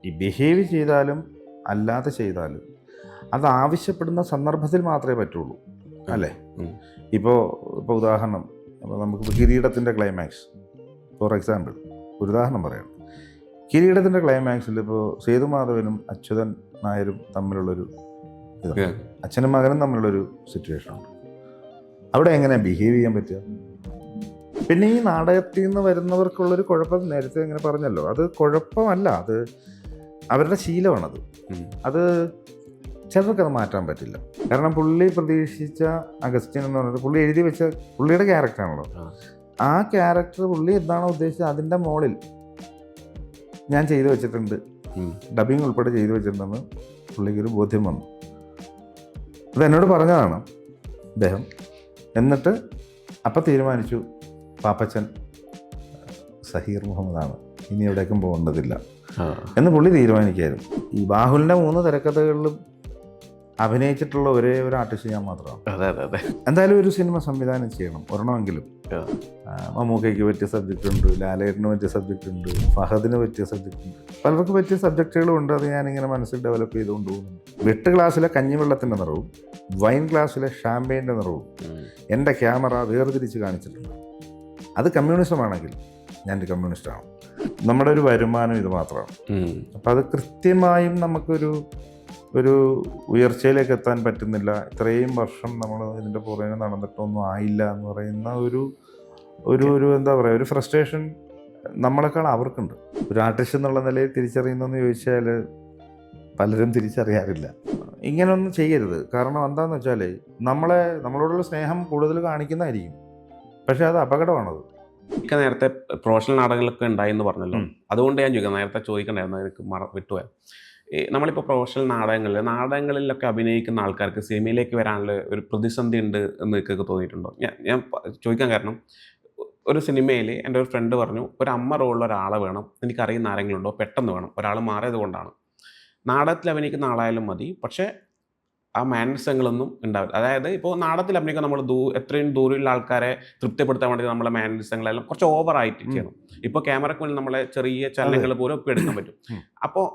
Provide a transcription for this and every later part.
ഈ ബിഹേവ് ചെയ്താലും അല്ലാതെ ചെയ്താലും അത് ആവശ്യപ്പെടുന്ന സന്ദർഭത്തിൽ മാത്രമേ പറ്റുള്ളൂ, അല്ലേ? ഇപ്പോൾ ഉദാഹരണം, അപ്പോൾ നമുക്ക് കിരീടത്തിൻ്റെ ക്ലൈമാക്സ് ഫോർ എക്സാമ്പിൾ ഒരു ഉദാഹരണം പറയാം. കിരീടത്തിൻ്റെ ക്ലൈമാക്സിൽ ഇപ്പോൾ സേതുമാധവനും അച്യുതൻ നായരും തമ്മിലുള്ളൊരു അച്ഛനും മകനും തമ്മിലുള്ളൊരു സിറ്റുവേഷനുണ്ട്. അവിടെ എങ്ങനെയാണ് ബിഹേവ് ചെയ്യാൻ പറ്റുക? പിന്നെ ഈ നാടകത്തിൽ നിന്ന് വരുന്നവർക്കുള്ളൊരു കുഴപ്പം നേരത്തെ ഇങ്ങനെ പറഞ്ഞല്ലോ, അത് കുഴപ്പമല്ല, അത് അവരുടെ ശീലമാണത്. അത് ചിലർക്കത് മാറ്റാൻ പറ്റില്ല. കാരണം പുള്ളി പ്രതീക്ഷിച്ച അഗസ്റ്റിൻ എന്ന് പറഞ്ഞത് പുള്ളി എഴുതി വെച്ച പുള്ളിയുടെ ക്യാരക്ടറാണല്ലോ. ആ ക്യാരക്ടർ പുള്ളി എന്താണോ ഉദ്ദേശിച്ചത് അതിൻ്റെ മുകളിൽ ഞാൻ ചെയ്തു വെച്ചിട്ടുണ്ട്, ഡബിങ് ഉൾപ്പെടെ ചെയ്തു വെച്ചിട്ടുണ്ടെന്ന് പുള്ളിക്കൊരു ബോധ്യം വന്നു. അത് എന്നോട് പറഞ്ഞതാണ് അദ്ദേഹം. എന്നിട്ട് അപ്പം തീരുമാനിച്ചു, പാപ്പച്ചൻ സഹീർ മുഹമ്മദാണ്, ഇനി എവിടേക്കും പോകേണ്ടതില്ല എന്ന് പുള്ളി തീരുമാനിക്കായിരുന്നു. ഈ ബാഹുലിൻ്റെ 3 തിരക്കഥകളിലും അഭിനയിച്ചിട്ടുള്ള ഒരേ ഒരു ആർട്ടിസ്റ്റ് ഞാൻ മാത്രമാണ്. എന്തായാലും ഒരു സിനിമ സംവിധാനം ചെയ്യണം, ഒരെണ്ണമെങ്കിലും. മമ്മൂക്കയ്ക്ക് പറ്റിയ സബ്ജക്റ്റ് ഉണ്ട്, ലാലേട്ടന് പറ്റിയ സബ്ജക്റ്റ് ഉണ്ട്, ഫഹദിന് പറ്റിയ സബ്ജക്റ്റ് ഉണ്ട്, പലർക്ക് പറ്റിയ സബ്ജക്റ്റുകളും ഉണ്ട്. അത് ഞാനിങ്ങനെ മനസ്സിൽ ഡെവലപ്പ് ചെയ്തുകൊണ്ട് പോകുന്നുണ്ട്. 8 ഗ്ലാസ്സിലെ കഞ്ഞിവെള്ളത്തിൻ്റെ നിറവും വൈൻ ഗ്ലാസ്സിലെ ഷാമ്പയിൻ്റെ നിറവും എൻ്റെ ക്യാമറ വേർതിരിച്ച് കാണിച്ചിട്ടുണ്ട്. അത് കമ്മ്യൂണിസമാണെങ്കിൽ ഞാനൊരു കമ്മ്യൂണിസ്റ്റാണ്. നമ്മുടെ ഒരു വരുമാനം ഇത് മാത്രമാണ്. അപ്പം അത് കൃത്യമായും നമുക്കൊരു ഉയർച്ചയിലേക്ക് എത്താൻ പറ്റുന്നില്ല. ഇത്രയും വർഷം നമ്മൾ ഇതിൻ്റെ പുറകെ നടന്നിട്ടൊന്നും ആയില്ല എന്ന് പറയുന്ന ഒരു എന്താ പറയുക, ഒരു ഫ്രസ്ട്രേഷൻ നമ്മളെക്കാൾ അവർക്കുണ്ട്. ഒരു ആർട്ടിസ്റ്റ് എന്നുള്ള നിലയിൽ തിരിച്ചറിയുന്നതെന്ന് ചോദിച്ചാൽ പലരും തിരിച്ചറിയാറില്ല. ഇങ്ങനെയൊന്നും ചെയ്യരുത്. കാരണം എന്താണെന്ന് വെച്ചാൽ നമ്മളോടുള്ള സ്നേഹം കൂടുതൽ കാണിക്കുന്നതായിരിക്കും, പക്ഷേ അത് അപകടമാണത്. എനിക്ക് നേരത്തെ പ്രൊഫഷണൽ നാടകങ്ങളൊക്കെ ഉണ്ടായെന്ന് പറഞ്ഞല്ലോ, അതുകൊണ്ട് ഞാൻ ചോദിക്കാം, നേരത്തെ ചോദിക്കണ്ടായിരുന്നു, എനിക്ക് വിട്ടുപോയാൽ. നമ്മളിപ്പോൾ പ്രൊഫഷണൽ നാടകങ്ങളിലൊക്കെ അഭിനയിക്കുന്ന ആൾക്കാർക്ക് സിനിമയിലേക്ക് വരാനുള്ള ഒരു പ്രതിസന്ധി ഉണ്ട് എന്ന് നിങ്ങൾക്ക് തോന്നിയിട്ടുണ്ടോ? ഞാൻ ചോദിക്കാൻ കാരണം, ഒരു സിനിമയിൽ എൻ്റെ ഒരു ഫ്രണ്ട് പറഞ്ഞു, ഒരു അമ്മ റോളിൽ ഒരാളെ വേണം, എനിക്കറിയുന്ന ആരെങ്കിലും ഉണ്ടോ, പെട്ടെന്ന് വേണം, ഒരാൾ മാറിയത് കൊണ്ടാണ്. നാടകത്തിൽ അഭിനയിക്കുന്ന ആളായാലും മതി, പക്ഷേ ആ മാനറിസങ്ങളൊന്നും ഉണ്ടാവില്ല. അതായത് ഇപ്പോൾ നാടകത്തിൽ അഭിനയിക്കാൻ നമ്മൾ എത്രയും ദൂരെയുള്ള ആൾക്കാരെ തൃപ്തിപ്പെടുത്താൻ വേണ്ടി നമ്മളെ മാനറിസങ്ങളെല്ലാം കുറച്ച് ഓവറായിട്ട് ചെയ്യണം. ഇപ്പോൾ ക്യാമറയ്ക്ക് മുന്നിൽ നമ്മളെ ചെറിയ ചലനങ്ങൾ പോലും ഒക്കെ എടുക്കാൻ പറ്റും. അപ്പോൾ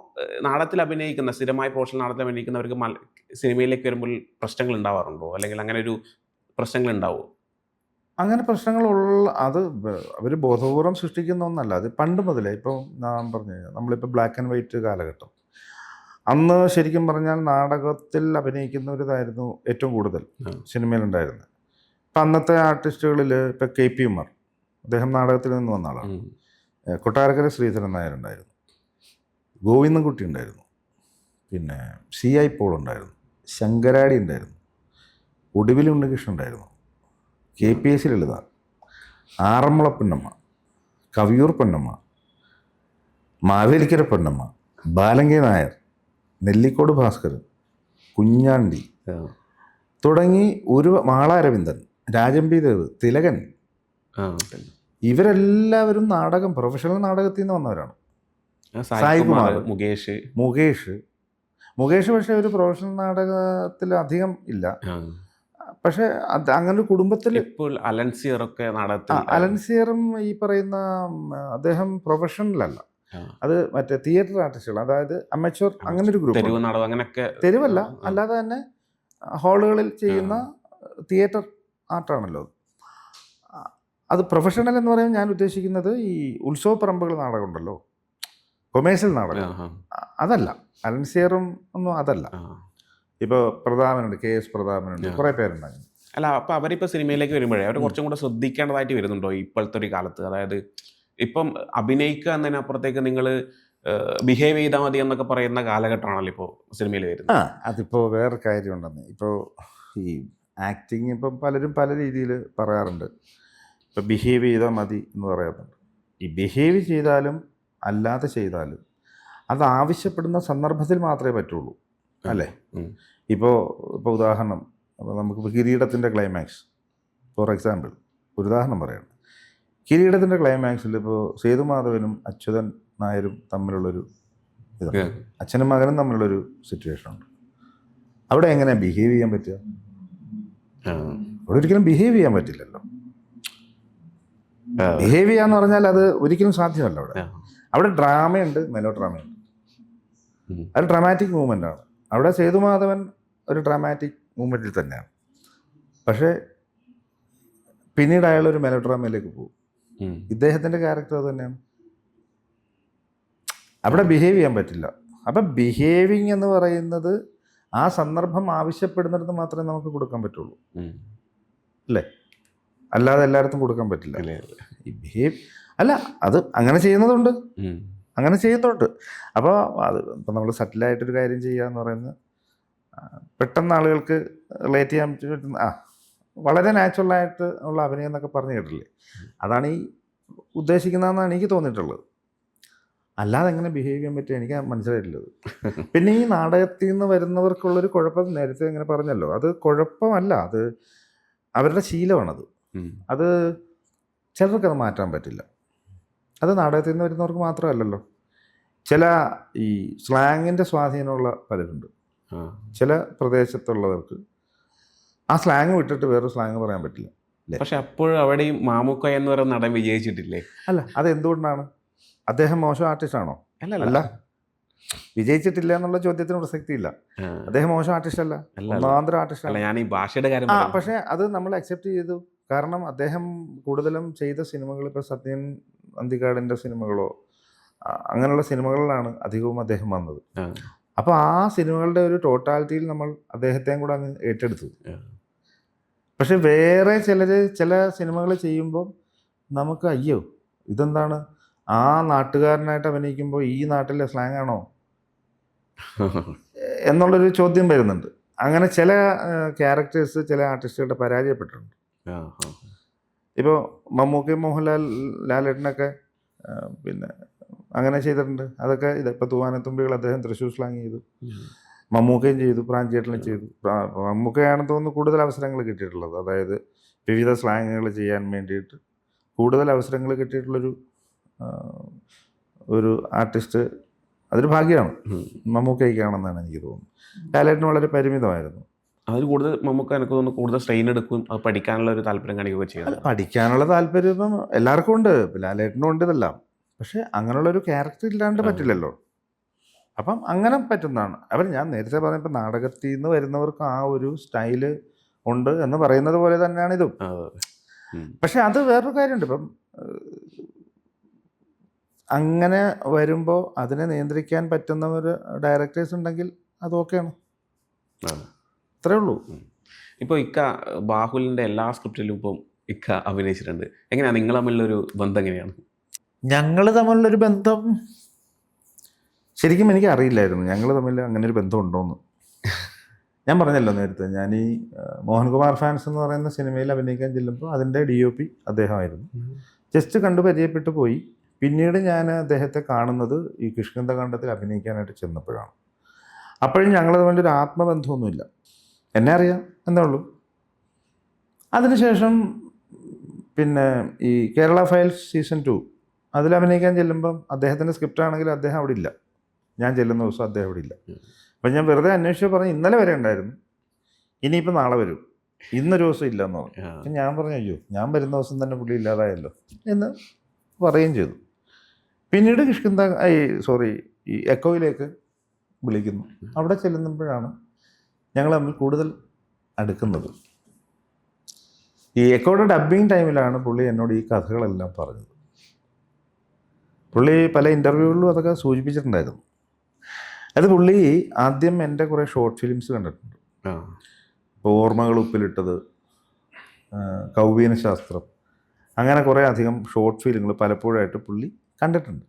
നാടകത്തിൽ അഭിനയിക്കുന്ന സ്ഥിരമായി പ്രൊഫഷണൽ നാടകത്തിൽ അഭിനയിക്കുന്നവർക്ക് സിനിമയിലേക്ക് വരുമ്പോൾ പ്രശ്നങ്ങൾ ഉണ്ടാവാറുണ്ടോ, അല്ലെങ്കിൽ അങ്ങനെ ഒരു പ്രശ്നങ്ങൾ ഉണ്ടാവുമോ? അങ്ങനെ അത് അവർ ബോധപൂർവം സൃഷ്ടിക്കുന്ന ഒന്നല്ല. അത് പണ്ട് മുതലേ, ഇപ്പോൾ ഞാൻ പറഞ്ഞു കഴിഞ്ഞാൽ നമ്മളിപ്പോൾ ബ്ലാക്ക് ആൻഡ് വൈറ്റ് കാലഘട്ടം, അന്ന് ശരിക്കും പറഞ്ഞാൽ നാടകത്തിൽ അഭിനയിക്കുന്നവരിതായിരുന്നു ഏറ്റവും കൂടുതൽ സിനിമയിലുണ്ടായിരുന്നത്. ഇപ്പം അന്നത്തെ ആർട്ടിസ്റ്റുകളിൽ ഇപ്പോൾ KP ഉമാർ, അദ്ദേഹം നാടകത്തിൽ നിന്ന് വന്ന ആളാണ്. കൊട്ടാരക്കര ശ്രീധരൻ നായരുണ്ടായിരുന്നു, ഗോവിന്ദൻകുട്ടി ഉണ്ടായിരുന്നു, പിന്നെ CI പോൾ ഉണ്ടായിരുന്നു, ശങ്കരാടി ഉണ്ടായിരുന്നു, ഒടുവിൽ ഉണ്ണികൃഷ്ണൻ ഉണ്ടായിരുന്നു, KPS ലളിത, ആറന്മുള പൊന്നമ്മ, കവിയൂർ പൊന്നമ്മ, മാവേലിക്കര പൊന്നമ്മ, ബാലങ്കി നായർ, നെല്ലിക്കോട് ഭാസ്കരൻ, കുഞ്ഞാണ്ടി തുടങ്ങി മാളാരവിന്ദൻ, രാജംബി ദേവ്, തിലകൻ, ഇവരെല്ലാവരും പ്രൊഫഷണൽ നാടകത്തിൽ നിന്ന് വന്നവരാണ്. സായികുമാർ, മുകേഷ് പക്ഷേ ഒരു പ്രൊഫഷണൽ നാടകത്തിൽ അധികം ഇല്ല. പക്ഷെ അങ്ങനെ ഒരു കുടുംബത്തിൽ അലൻസിയറും ഈ പറയുന്ന അദ്ദേഹം പ്രൊഫഷണലല്ല, അത് മറ്റേ തിയേറ്റർ ആർട്ടിസ്റ്റുകൾ, അതായത് അമച്വർ, അങ്ങനെ ഒരു ഗ്രൂപ്പ്. തെരുവല്ല, അല്ലാതെ തന്നെ ഹാളുകളിൽ ചെയ്യുന്ന തിയേറ്റർ ആർട്ടാണല്ലോ അത്. പ്രൊഫഷണൽ എന്ന് പറയുമ്പോൾ ഞാൻ ഉദ്ദേശിക്കുന്നത് ഈ ഉത്സവ പറമ്പുകൾ നാടകം ഉണ്ടല്ലോ, കൊമേഴ്സ്യൽ നാടകം, അതല്ല. അലൻസിയറും ഒന്നും അതല്ല. ഇപ്പോൾ പ്രതാപനുണ്ട്, KS പ്രതാപനുണ്ട്, കുറേ പേരുണ്ടാകും. അല്ല, അപ്പോൾ അവരിപ്പോൾ സിനിമയിലേക്ക് വരുമ്പോഴേ അവർ കുറച്ചും കൂടെ ശ്രദ്ധിക്കേണ്ടതായിട്ട് വരുന്നുണ്ടോ ഇപ്പോഴത്തെ ഒരു കാലത്ത്? അതായത് ഇപ്പം അഭിനയിക്കുക എന്നതിനപ്പുറത്തേക്ക് നിങ്ങൾ ബിഹേവ് ചെയ്താൽ മതി എന്നൊക്കെ പറയുന്ന കാലഘട്ടമാണല്ലോ ഇപ്പോൾ സിനിമയിൽ വരുന്നത്. അതിപ്പോൾ വേറെ കാര്യമുണ്ടെന്ന്. ഇപ്പോൾ ഈ ആക്ടിങ് ഇപ്പം പലരും പല രീതിയിൽ പറയാറുണ്ട്. ഇപ്പം ബിഹേവ് ചെയ്താൽ മതി എന്ന് പറയാറുണ്ട്. ഈ ബിഹേവ് ചെയ്താലും അല്ലാതെ ചെയ്താലും അത് ആവശ്യപ്പെടുന്ന സന്ദർഭത്തിൽ മാത്രമേ പറ്റുള്ളൂ, അല്ലേ? ഇപ്പോൾ ഉദാഹരണം, നമുക്കിപ്പോൾ കിരീടത്തിൻ്റെ ക്ലൈമാക്സ് ഫോർ എക്സാമ്പിൾ ഒരു ഉദാഹരണം പറയണം. കിരീടത്തിൻ്റെ ക്ലൈമാക്സിൽ ഇപ്പോൾ സേതുമാധവനും അച്യുതൻ നായരും തമ്മിലുള്ളൊരു അച്ഛനും മകനും തമ്മിലുള്ളൊരു സിറ്റുവേഷനുണ്ട്. അവിടെ എങ്ങനെയാണ് ബിഹേവ് ചെയ്യാൻ പറ്റുക? അവിടെ ഒരിക്കലും ബിഹേവ് ചെയ്യാൻ പറ്റില്ലല്ലോ. ബിഹേവ് ചെയ്യാന്ന് പറഞ്ഞാൽ അത് ഒരിക്കലും സാധ്യമല്ല. അവിടെ ഡ്രാമയുണ്ട്, മെലോ ഡ്രാമയുണ്ട്. അത് ഡ്രാമാറ്റിക് മൂവ്മെൻ്റാണ്. അവിടെ സേതുമാധവൻ ഒരു ഡ്രാമാറ്റിക് മൂവ്മെൻറ്റിൽ തന്നെയാണ്. പക്ഷേ പിന്നീട് അയാളൊരു മെലോ ഡ്രാമയിലേക്ക് പോകും. ഇദ്ദേഹത്തിൻ്റെ ക്യാരക്ടർ അത് തന്നെയാണ്. അവിടെ ബിഹേവ് ചെയ്യാൻ പറ്റില്ല. അപ്പം ബിഹേവിങ് എന്ന് പറയുന്നത് ആ സന്ദർഭം ആവശ്യപ്പെടുന്നിടത്ത് മാത്രമേ നമുക്ക് കൊടുക്കാൻ പറ്റുള്ളൂ, അല്ലേ? അല്ലാതെ എല്ലായിടത്തും കൊടുക്കാൻ പറ്റില്ല. ഈ ബിഹേവ് അല്ല, അത് അങ്ങനെ ചെയ്യുന്നതുണ്ട്, അങ്ങനെ ചെയ്യുന്നുണ്ട്. അപ്പോൾ അത് ഇപ്പം നമ്മൾ സറ്റിലായിട്ടൊരു കാര്യം ചെയ്യുക എന്ന് പറയുന്നത് പെട്ടെന്ന് ആളുകൾക്ക് റിലേറ്റ് ചെയ്യാൻ പറ്റുന്ന വളരെ നാച്ചുറലായിട്ട് ഉള്ള അഭിനയം എന്നൊക്കെ പറഞ്ഞു കേട്ടില്ലേ, അതാണ് ഈ ഉദ്ദേശിക്കുന്നതെന്നാണ് എനിക്ക് തോന്നിയിട്ടുള്ളത്. അല്ലാതെ എങ്ങനെ ബിഹേവ് ചെയ്യാൻ പറ്റും എനിക്ക് മനസ്സിലായിട്ടുള്ളത്. പിന്നെ ഈ നാടകത്തിൽ നിന്ന് വരുന്നവർക്കുള്ളൊരു കുഴപ്പം നേരത്തെ ഇങ്ങനെ പറഞ്ഞല്ലോ, അത് കുഴപ്പമല്ല, അത് അവരുടെ ശീലമാണത്. അത് ചിലർക്കത് മാറ്റാൻ പറ്റില്ല. അത് നാടകത്തിൽ നിന്ന് വരുന്നവർക്ക് മാത്രമല്ലല്ലോ, ചില ഈ സ്ലാങ്ങിൻ്റെ സ്വാധീനമുള്ള പലരുണ്ട്. ചില പ്രദേശത്തുള്ളവർക്ക് ആ സ്ലാങ് വിട്ടിട്ട് വേറൊരു സ്ലാങ് പറയാൻ പറ്റില്ല. പക്ഷെ അപ്പോഴും അവിടെയും മാമുക്ക എന്ന് പറയുന്ന നടൻ വിജയിച്ചിട്ടില്ലേ? അല്ല, അതെന്തുകൊണ്ടാണ്? അദ്ദേഹം മോശം ആർട്ടിസ്റ്റാണോ? അല്ല, വിജയിച്ചിട്ടില്ല എന്നുള്ള ചോദ്യത്തിന് പ്രസക്തിയില്ല. അദ്ദേഹം മോശം ആർട്ടിസ്റ്റ് അല്ല, ഒന്നാന്തര ആർട്ടിസ്റ്റ്. ഞാൻ ഈ ഭാഷയുടെ കാര്യം പക്ഷേ അത് നമ്മൾ അക്സെപ്റ്റ് ചെയ്തു. കാരണം അദ്ദേഹം കൂടുതലും ചെയ്ത സിനിമകൾ ഇപ്പോൾ സത്യൻ അന്തിക്കാടിൻ്റെ സിനിമകളോ അങ്ങനെയുള്ള സിനിമകളിലാണ് അധികവും അദ്ദേഹം വന്നത്. അപ്പോൾ ആ സിനിമകളുടെ ഒരു ടോട്ടാലിറ്റിയിൽ നമ്മൾ അദ്ദേഹത്തെയും കൂടെ അങ്ങ് ഏറ്റെടുത്തു. പക്ഷെ വേറെ ചില സിനിമകൾ ചെയ്യുമ്പോൾ നമുക്ക് അയ്യോ ഇതെന്താണ്, ആ നാട്ടുകാരനായിട്ട് അഭിനയിക്കുമ്പോൾ ഈ നാട്ടിലെ സ്ലാങ് ആണോ എന്നുള്ളൊരു ചോദ്യം വരുന്നുണ്ട്. അങ്ങനെ ചില ക്യാരക്ടേഴ്സ് ചില ആർട്ടിസ്റ്റുകളുടെ പരാജയപ്പെട്ടിട്ടുണ്ട്. ഇപ്പോൾ മമ്മൂക്കയും മോഹൻലാൽ ലാലേട്ടനൊക്കെ പിന്നെ അങ്ങനെ ചെയ്തിട്ടുണ്ട്. അതൊക്കെ ഇപ്പോൾ തൂവാനത്തുമ്പികൾ അദ്ദേഹം തൃശ്ശൂർ സ്ലാങ് ചെയ്തു, മമ്മൂക്കയും ചെയ്തു, പ്രാഞ്ചേട്ടനും ചെയ്തു. മമ്മൂക്കയാണെന്ന് തോന്നുന്നു കൂടുതൽ അവസരങ്ങൾ കിട്ടിയിട്ടുള്ളത്, അതായത് വിവിധ സ്ലാങ്ങുകൾ ചെയ്യാൻ വേണ്ടിയിട്ട് കൂടുതൽ അവസരങ്ങൾ കിട്ടിയിട്ടുള്ളൊരു ഒരു ആർട്ടിസ്റ്റ്. അതൊരു ഭാഗ്യമാണ് മമ്മൂക്കയ്ക്കാണെന്നാണ് എനിക്ക് തോന്നുന്നത്. ലാലേട്ടന് വളരെ പരിമിതമായിരുന്നു. അതിൽ കൂടുതൽ നമുക്ക് എനിക്ക് തോന്നുന്നു കൂടുതൽ സ്ട്രെയിൻ എടുക്കും, അത് പഠിക്കാനുള്ള ഒരു താല്പര്യം കാണിക്കുകയൊക്കെ ചെയ്യുന്നത്. പഠിക്കാനുള്ള താല്പര്യം ഇപ്പം എല്ലാവർക്കും ഉണ്ട്, ലാലേട്ടനും ഉണ്ട് ഇതെല്ലാം. പക്ഷേ അങ്ങനെയുള്ളൊരു ക്യാരക്ടർ ഇല്ലാണ്ട് പറ്റില്ലല്ലോ. അപ്പം അങ്ങനെ പറ്റുന്നതാണ്. അപ്പം ഞാൻ നേരത്തെ പറഞ്ഞപ്പോൾ നാടകത്തിൽ നിന്ന് വരുന്നവർക്ക് ആ ഒരു സ്റ്റൈല് ഉണ്ട് എന്ന് പറയുന്നത് പോലെ തന്നെയാണ് ഇതും. പക്ഷെ അത് വേറൊരു കാര്യമുണ്ട്. ഇപ്പം അങ്ങനെ വരുമ്പോൾ അതിനെ നിയന്ത്രിക്കാൻ പറ്റുന്നവർ ഡയറക്ടേഴ്സ് ഉണ്ടെങ്കിൽ അത് ഓക്കെയാണ്, അത്രേ ഉള്ളൂ. ഇപ്പോൾ ഇക്ക ബാഹുലിൻ്റെ എല്ലാ സ്ക്രിപ്റ്റിലും ഇപ്പം ഇക്ക അഭിനയിച്ചിട്ടുണ്ട്. എങ്ങനെയാണ് നിങ്ങൾ തമ്മിലുള്ളൊരു ബന്ധം? എങ്ങനെയാണ് ഞങ്ങൾ തമ്മിലുള്ളൊരു ബന്ധം? ശരിക്കും എനിക്ക് അറിയില്ലായിരുന്നു ഞങ്ങൾ തമ്മിൽ അങ്ങനെ ഒരു ബന്ധം ഉണ്ടോയെന്ന്. ഞാൻ പറഞ്ഞല്ലോ നേരത്തെ, ഞാൻ ഈ മോഹൻകുമാർ ഫാൻസ് എന്ന് പറയുന്ന സിനിമയിൽ അഭിനയിക്കാൻ ചെല്ലുമ്പോൾ അതിൻ്റെ DOP അദ്ദേഹമായിരുന്നു. ജസ്റ്റ് കണ്ടു പരിചയപ്പെട്ടു പോയി. പിന്നീട് ഞാൻ അദ്ദേഹത്തെ കാണുന്നത് ഈ കിഷ്കിന്ധാകാണ്ഡത്തിൽ അഭിനയിക്കാനായിട്ട് ചെന്നപ്പോഴാണ്. അപ്പോഴും ഞങ്ങൾ തമ്മിലൊരു ആത്മബന്ധമൊന്നുമില്ല. എന്നെ അറിയാം എന്നേ ഉള്ളൂ. അതിനുശേഷം പിന്നെ ഈ കേരള ഫയൽസ് സീസൺ 2 അതിൽ അഭിനയിക്കാൻ ചെല്ലുമ്പം അദ്ദേഹത്തിൻ്റെ സ്ക്രിപ്റ്റ് ആണെങ്കിൽ അദ്ദേഹം അവിടെ ഇല്ല. ഞാൻ ചെല്ലുന്ന ദിവസം അദ്ദേഹം അവിടെ ഇല്ല. അപ്പം ഞാൻ വെറുതെ അന്വേഷിച്ച് പറഞ്ഞു ഇന്നലെ വരെ ഉണ്ടായിരുന്നു, ഇനിയിപ്പോൾ നാളെ വരും, ഇന്നൊരു ദിവസം ഇല്ലയെന്ന് പറഞ്ഞു. അപ്പം ഞാൻ പറഞ്ഞു അയ്യോ ഞാൻ വരുന്ന ദിവസം തന്നെ പുള്ളി ഇല്ലാതായല്ലോ എന്ന് പറയുകയും ചെയ്തു. പിന്നീട് ഈ എക്കോയിലേക്ക് വിളിക്കുന്നു. അവിടെ ചെല്ലുമ്പോഴാണ് ഞങ്ങൾ തമ്മിൽ കൂടുതൽ അടുക്കുന്നത്. ഈ എക്കോയുടെ ഡബ്ബിങ് ടൈമിലാണ് പുള്ളി എന്നോട് ഈ കഥകളെല്ലാം പറഞ്ഞത്. പുള്ളി പല ഇൻ്റർവ്യൂകളിലും അതൊക്കെ സൂചിപ്പിച്ചിട്ടുണ്ടായിരുന്നു. അത് പുള്ളി ആദ്യം എൻ്റെ കുറേ ഷോർട്ട് ഫിലിംസ് കണ്ടിട്ടുണ്ട്. ഇപ്പോൾ ഓർമ്മകൾ ഉപ്പിലിട്ടത്, കൗവീന ശാസ്ത്രം, അങ്ങനെ കുറേ അധികം ഷോർട്ട് ഫിലിമുകൾ പലപ്പോഴായിട്ട് പുള്ളി കണ്ടിട്ടുണ്ട്.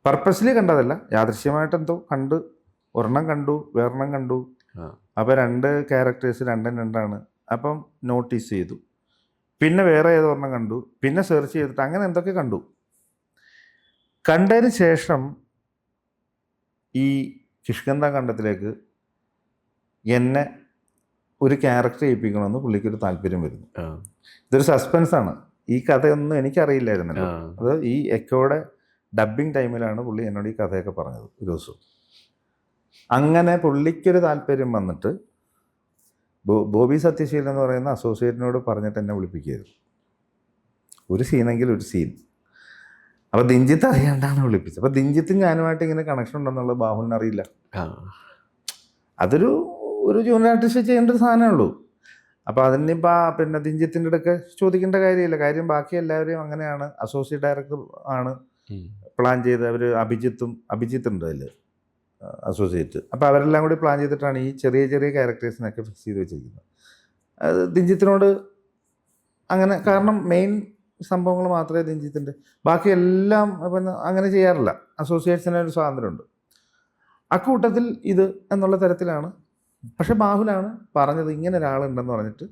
പർപ്പസ്ലി കണ്ടതല്ല, യാദൃശ്യമായിട്ടെന്തോ കണ്ട്, ഒരെണ്ണം കണ്ടു, വേറെണ്ണം കണ്ടു. അപ്പോൾ 2 ക്യാരക്ടേഴ്സ് രണ്ടാണ്. അപ്പം നോട്ടീസ് ചെയ്തു. പിന്നെ വേറെ ഏതോ ഒരെണ്ണം കണ്ടു, പിന്നെ സെർച്ച് ചെയ്തിട്ട് അങ്ങനെ എന്തൊക്കെ കണ്ടതിന് ശേഷം ഈ കിഷ്കിന്ധാകാണ്ഡത്തിലേക്ക് എന്നെ ഒരു ക്യാരക്ടർ ഏൽപ്പിക്കണമെന്ന് പുള്ളിക്കൊരു താല്പര്യം വരുന്നു. ഇതൊരു സസ്പെൻസാണ്, ഈ കഥയൊന്നും എനിക്കറിയില്ലായിരുന്നല്ലോ. അത് ഈ എക്കോയുടെ ഡബ്ബിങ് ടൈമിലാണ് പുള്ളി എന്നോട് ഈ കഥയൊക്കെ പറഞ്ഞത് ഒരു ദിവസം. അങ്ങനെ പുള്ളിക്കൊരു താല്പര്യം വന്നിട്ട് ബോബി സത്യശീലൻ എന്ന് പറയുന്ന അസോസിയേറ്റിനോട് പറഞ്ഞിട്ട് എന്നെ വിളിപ്പിക്കുകയായിരുന്നു. ഒരു സീനെങ്കിൽ ഒരു സീൻ. അപ്പോൾ ദിഞ്ചിത്ത് അറിയാണ്ടാണ് വിളിപ്പിച്ചത്. അപ്പോൾ ദിഞ്ചിത്തും ഞാനുമായിട്ട് ഇങ്ങനെ കണക്ഷൻ ഉണ്ടെന്നുള്ളത് ബാഹുലിന് അറിയില്ല. അതൊരു ജൂനിയർ ആർട്ടിസ്റ്റ് ചെയ്യേണ്ട ഒരു സാധനമേ ഉള്ളൂ. അപ്പോൾ അതിനിപ്പോൾ പിന്നെ ദിഞ്ചിത്തിൻ്റെ അടുക്ക് ചോദിക്കേണ്ട കാര്യമില്ല. കാര്യം ബാക്കി എല്ലാവരെയും അങ്ങനെയാണ്. അസോസിയേറ്റ് ഡയറക്ടർ ആണ് പ്ലാൻ ചെയ്ത്. അവർ അഭിജിത്ത് ഉണ്ട് അതിൽ അസോസിയേറ്റ്. അപ്പോൾ അവരെല്ലാം കൂടി പ്ലാൻ ചെയ്തിട്ടാണ് ഈ ചെറിയ ചെറിയ ക്യാരക്ടേഴ്സിനൊക്കെ ഫിക്സ് ചെയ്ത് വെച്ചിരിക്കുന്നത്. അത് ദിഞ്ചിത്തിനോട് അങ്ങനെ, കാരണം മെയിൻ സംഭവങ്ങൾ മാത്രമേ ദിഞ്ചിത്തിൻ്റെ, ബാക്കി എല്ലാം പിന്നെ അങ്ങനെ ചെയ്യാറില്ല. അസോസിയേറ്റ്സിന് ഒരു സ്വാതന്ത്ര്യമുണ്ട്. അക്കൂട്ടത്തിൽ ഇത് എന്നുള്ള തരത്തിലാണ്. പക്ഷെ ബാഹുലാണ് പറഞ്ഞത് ഇങ്ങനെ ഒരാളുണ്ടെന്ന് പറഞ്ഞിട്ട്.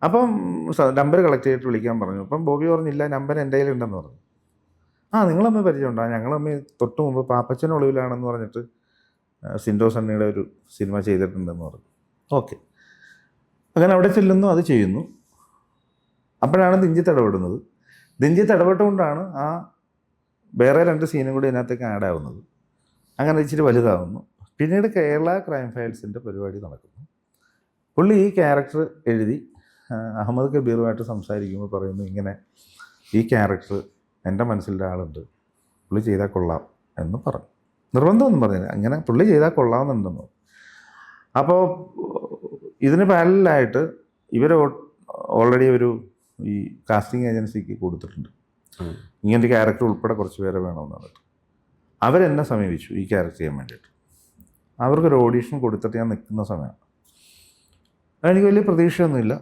അപ്പം നമ്പർ കളക്ട് ചെയ്തിട്ട് വിളിക്കാൻ പറഞ്ഞു. അപ്പം ബോബി പറഞ്ഞില്ല, നമ്പർ എൻ്റെ കയ്യിലുണ്ടെന്ന് പറഞ്ഞു. നിങ്ങളമ്മ പരിചയമുണ്ടോ? ഞങ്ങളമ്മ തൊട്ട് മുമ്പ് പാപ്പച്ചൻ ഒളിവിലാണെന്ന് പറഞ്ഞിട്ട് സിൻഡോ സണ്ണിയുടെ ഒരു സിനിമ ചെയ്തിട്ടുണ്ടെന്ന് പറഞ്ഞു. ഓക്കെ, അങ്ങനെ അവിടെ ചെല്ലുന്നു, അത് ചെയ്യുന്നു. അപ്പോഴാണ് ദിഞ്ചിത്ത് ഇടപെടുന്നത്. ദിഞ്ചിത്ത് ഇടപെട്ടുകൊണ്ടാണ് വേറെ 2 സീനും കൂടി ഇതിനകത്തേക്ക് ആഡ് ആവുന്നത്. അങ്ങനെ ഇച്ചിരി വലുതാവുന്നു. പിന്നീട് കേരള ക്രൈം ഫയൽസിൻ്റെ പരിപാടി നടക്കുന്നു. പുള്ളി ഈ ക്യാരക്ടർ എഴുതി അഹമ്മദ് കബീറുമായിട്ട് സംസാരിക്കുമ്പോൾ പറയുന്നു, ഇങ്ങനെ ഈ ക്യാരക്ടർ എൻ്റെ മനസ്സിലുള്ള ആളുണ്ട്, പുള്ളി ചെയ്താൽ കൊള്ളാം എന്ന് പറഞ്ഞു. നിർബന്ധമൊന്നും പറഞ്ഞില്ല, അങ്ങനെ പുള്ളി ചെയ്താൽ കൊള്ളാമെന്നുണ്ടെന്ന്. അപ്പോൾ ഇതിന് പാരലായിട്ട് ഇവർ ഓൾറെഡി ഈ കാസ്റ്റിംഗ് ഏജൻസിക്ക് കൊടുത്തിട്ടുണ്ട്, ഇങ്ങനത്തെ ക്യാരക്ടർ ഉൾപ്പെടെ കുറച്ച് പേരെ വേണമെന്ന് പറഞ്ഞിട്ട്. അവരെന്നെ സമീപിച്ചു ഈ ക്യാരക്ടർ ചെയ്യാൻ വേണ്ടിയിട്ട്. അവർക്കൊരു ഓഡീഷൻ കൊടുത്തിട്ട് ഞാൻ നിൽക്കുന്ന സമയമാണ്. എനിക്ക് വലിയ പ്രതീക്ഷയൊന്നുമില്ല.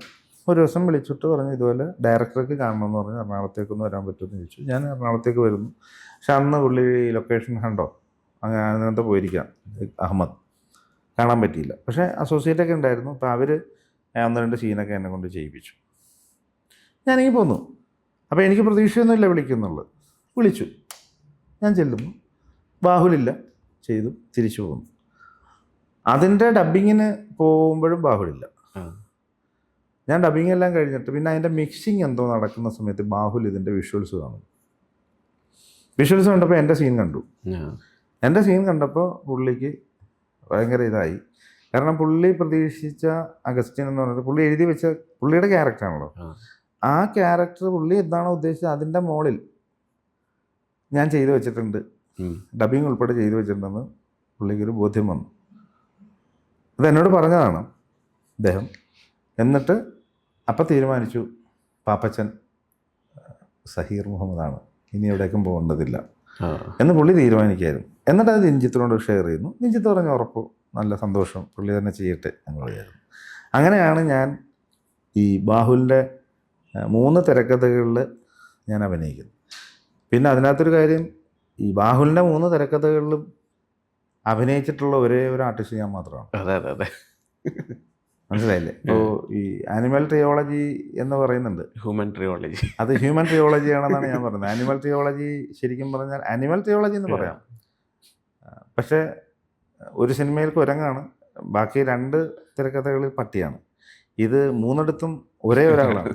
ഒരു ദിവസം വിളിച്ചിട്ട് പറഞ്ഞു, ഇതുപോലെ ഡയറക്ടർക്ക് കാണണമെന്ന് പറഞ്ഞു, എറണാകുളത്തേക്കൊന്ന് വരാൻ പറ്റുമെന്ന് ചോദിച്ചു. ഞാൻ എറണാകുളത്തേക്ക് വരുന്നു. പക്ഷെ അന്ന് പുള്ളി ലൊക്കേഷൻ കണ്ടോ, അങ്ങനെ അതിനകത്ത് പോയിരിക്കാം അഹമ്മദ്, കാണാൻ പറ്റിയില്ല. പക്ഷേ അസോസിയേറ്റൊക്കെ ഉണ്ടായിരുന്നു. അപ്പോൾ അവർ 1-2 സീനൊക്കെ എന്നെ കൊണ്ട് ചെയ്യിപ്പിച്ചു. ഞാനിങ്ങനെ പോന്നു. അപ്പോൾ എനിക്ക് പ്രതീക്ഷയൊന്നുമില്ല വിളിക്കുന്നുള്ളത്. വിളിച്ചു, ഞാൻ ചെല്ലുന്നു. ബാഹുലില്ല, ചെയ്തു, തിരിച്ചു പോകുന്നു. അതിൻ്റെ ഡബ്ബിങ്ങിന് പോകുമ്പോഴും ബാഹുലില്ല. ഞാൻ ഡബ്ബിങ് എല്ലാം കഴിഞ്ഞിട്ട് പിന്നെ അതിൻ്റെ മിക്സിങ് എന്തോ നടക്കുന്ന സമയത്ത് ബാഹുൽ ഇതിൻ്റെ വിഷ്വൽസ് കാണും. വിഷ്വൽസ് കണ്ടപ്പോൾ എൻ്റെ സീൻ കണ്ടു. എൻ്റെ സീൻ കണ്ടപ്പോൾ പുള്ളിക്ക് ഭയങ്കര ഇതായി. കാരണം പുള്ളി പ്രതീക്ഷിച്ച അഗസ്റ്റിൻ എന്ന് പറഞ്ഞിട്ട് പുള്ളി എഴുതി വെച്ച പുള്ളിയുടെ ക്യാരക്ടറാണല്ലോ. ആ ക്യാരക്ടർ പുള്ളി എന്താണോ ഉദ്ദേശിച്ചത് അതിൻ്റെ മുകളിൽ ഞാൻ ചെയ്തു വെച്ചിട്ടുണ്ട്, ഡബ്ബിങ് ഉൾപ്പെടെ ചെയ്തു വെച്ചിട്ടുണ്ടെന്ന് പുള്ളിക്കൊരു ബോധ്യം വന്നു. അത് എന്നോട് പറഞ്ഞതാണ് അദ്ദേഹം. എന്നിട്ട് അപ്പം തീരുമാനിച്ചു, പാപ്പച്ചൻ സഹീർ മുഹമ്മദാണ്, ഇനി എവിടേക്കും പോകേണ്ടതില്ല എന്ന് പുള്ളി തീരുമാനിക്കായിരുന്നു. എന്നിട്ട് അത് രഞ്ജിത്തിനോട് ഷെയർ ചെയ്യുന്നു. രഞ്ജിത്ത് പറഞ്ഞ ഉറപ്പ്, നല്ല സന്തോഷം, പുള്ളി തന്നെ ചെയ്യട്ടെ എന്നുള്ളതായിരുന്നു. അങ്ങനെയാണ് ഞാൻ ഈ ബാഹുലിൻ്റെ 3 തിരക്കഥകളിൽ ഞാൻ അഭിനയിക്കുന്നത്. പിന്നെ അതിനകത്തൊരു കാര്യം, ഈ ബാഹുലിൻ്റെ 3 തിരക്കഥകളിലും അഭിനയിച്ചിട്ടുള്ള ഒരേ ഒരു ആർട്ടിസ്റ്റ് ഞാൻ മാത്രമാണ്. അതെ മനസ്സിലായില്ലേ? ഇപ്പോൾ ഈ ആനിമൽ ട്രിയോളജി എന്ന് പറയുന്നുണ്ട്, ഹ്യൂമൻ ട്രിയോളജി, അത് ഹ്യൂമൻ ട്രിയോളജി ആണെന്നാണ് ഞാൻ പറയുന്നത്. ആനിമൽ ട്രിയോളജി ശരിക്കും പറഞ്ഞാൽ ആനിമൽ ട്രിയോളജി എന്ന് പറയാം. പക്ഷേ ഒരു സിനിമയിൽ കുരങ്ങാണ്, ബാക്കി 2 തിരക്കഥകളിൽ പട്ടിയാണ്. ഇത് 3 ഒരേ ഒരാളാണ്.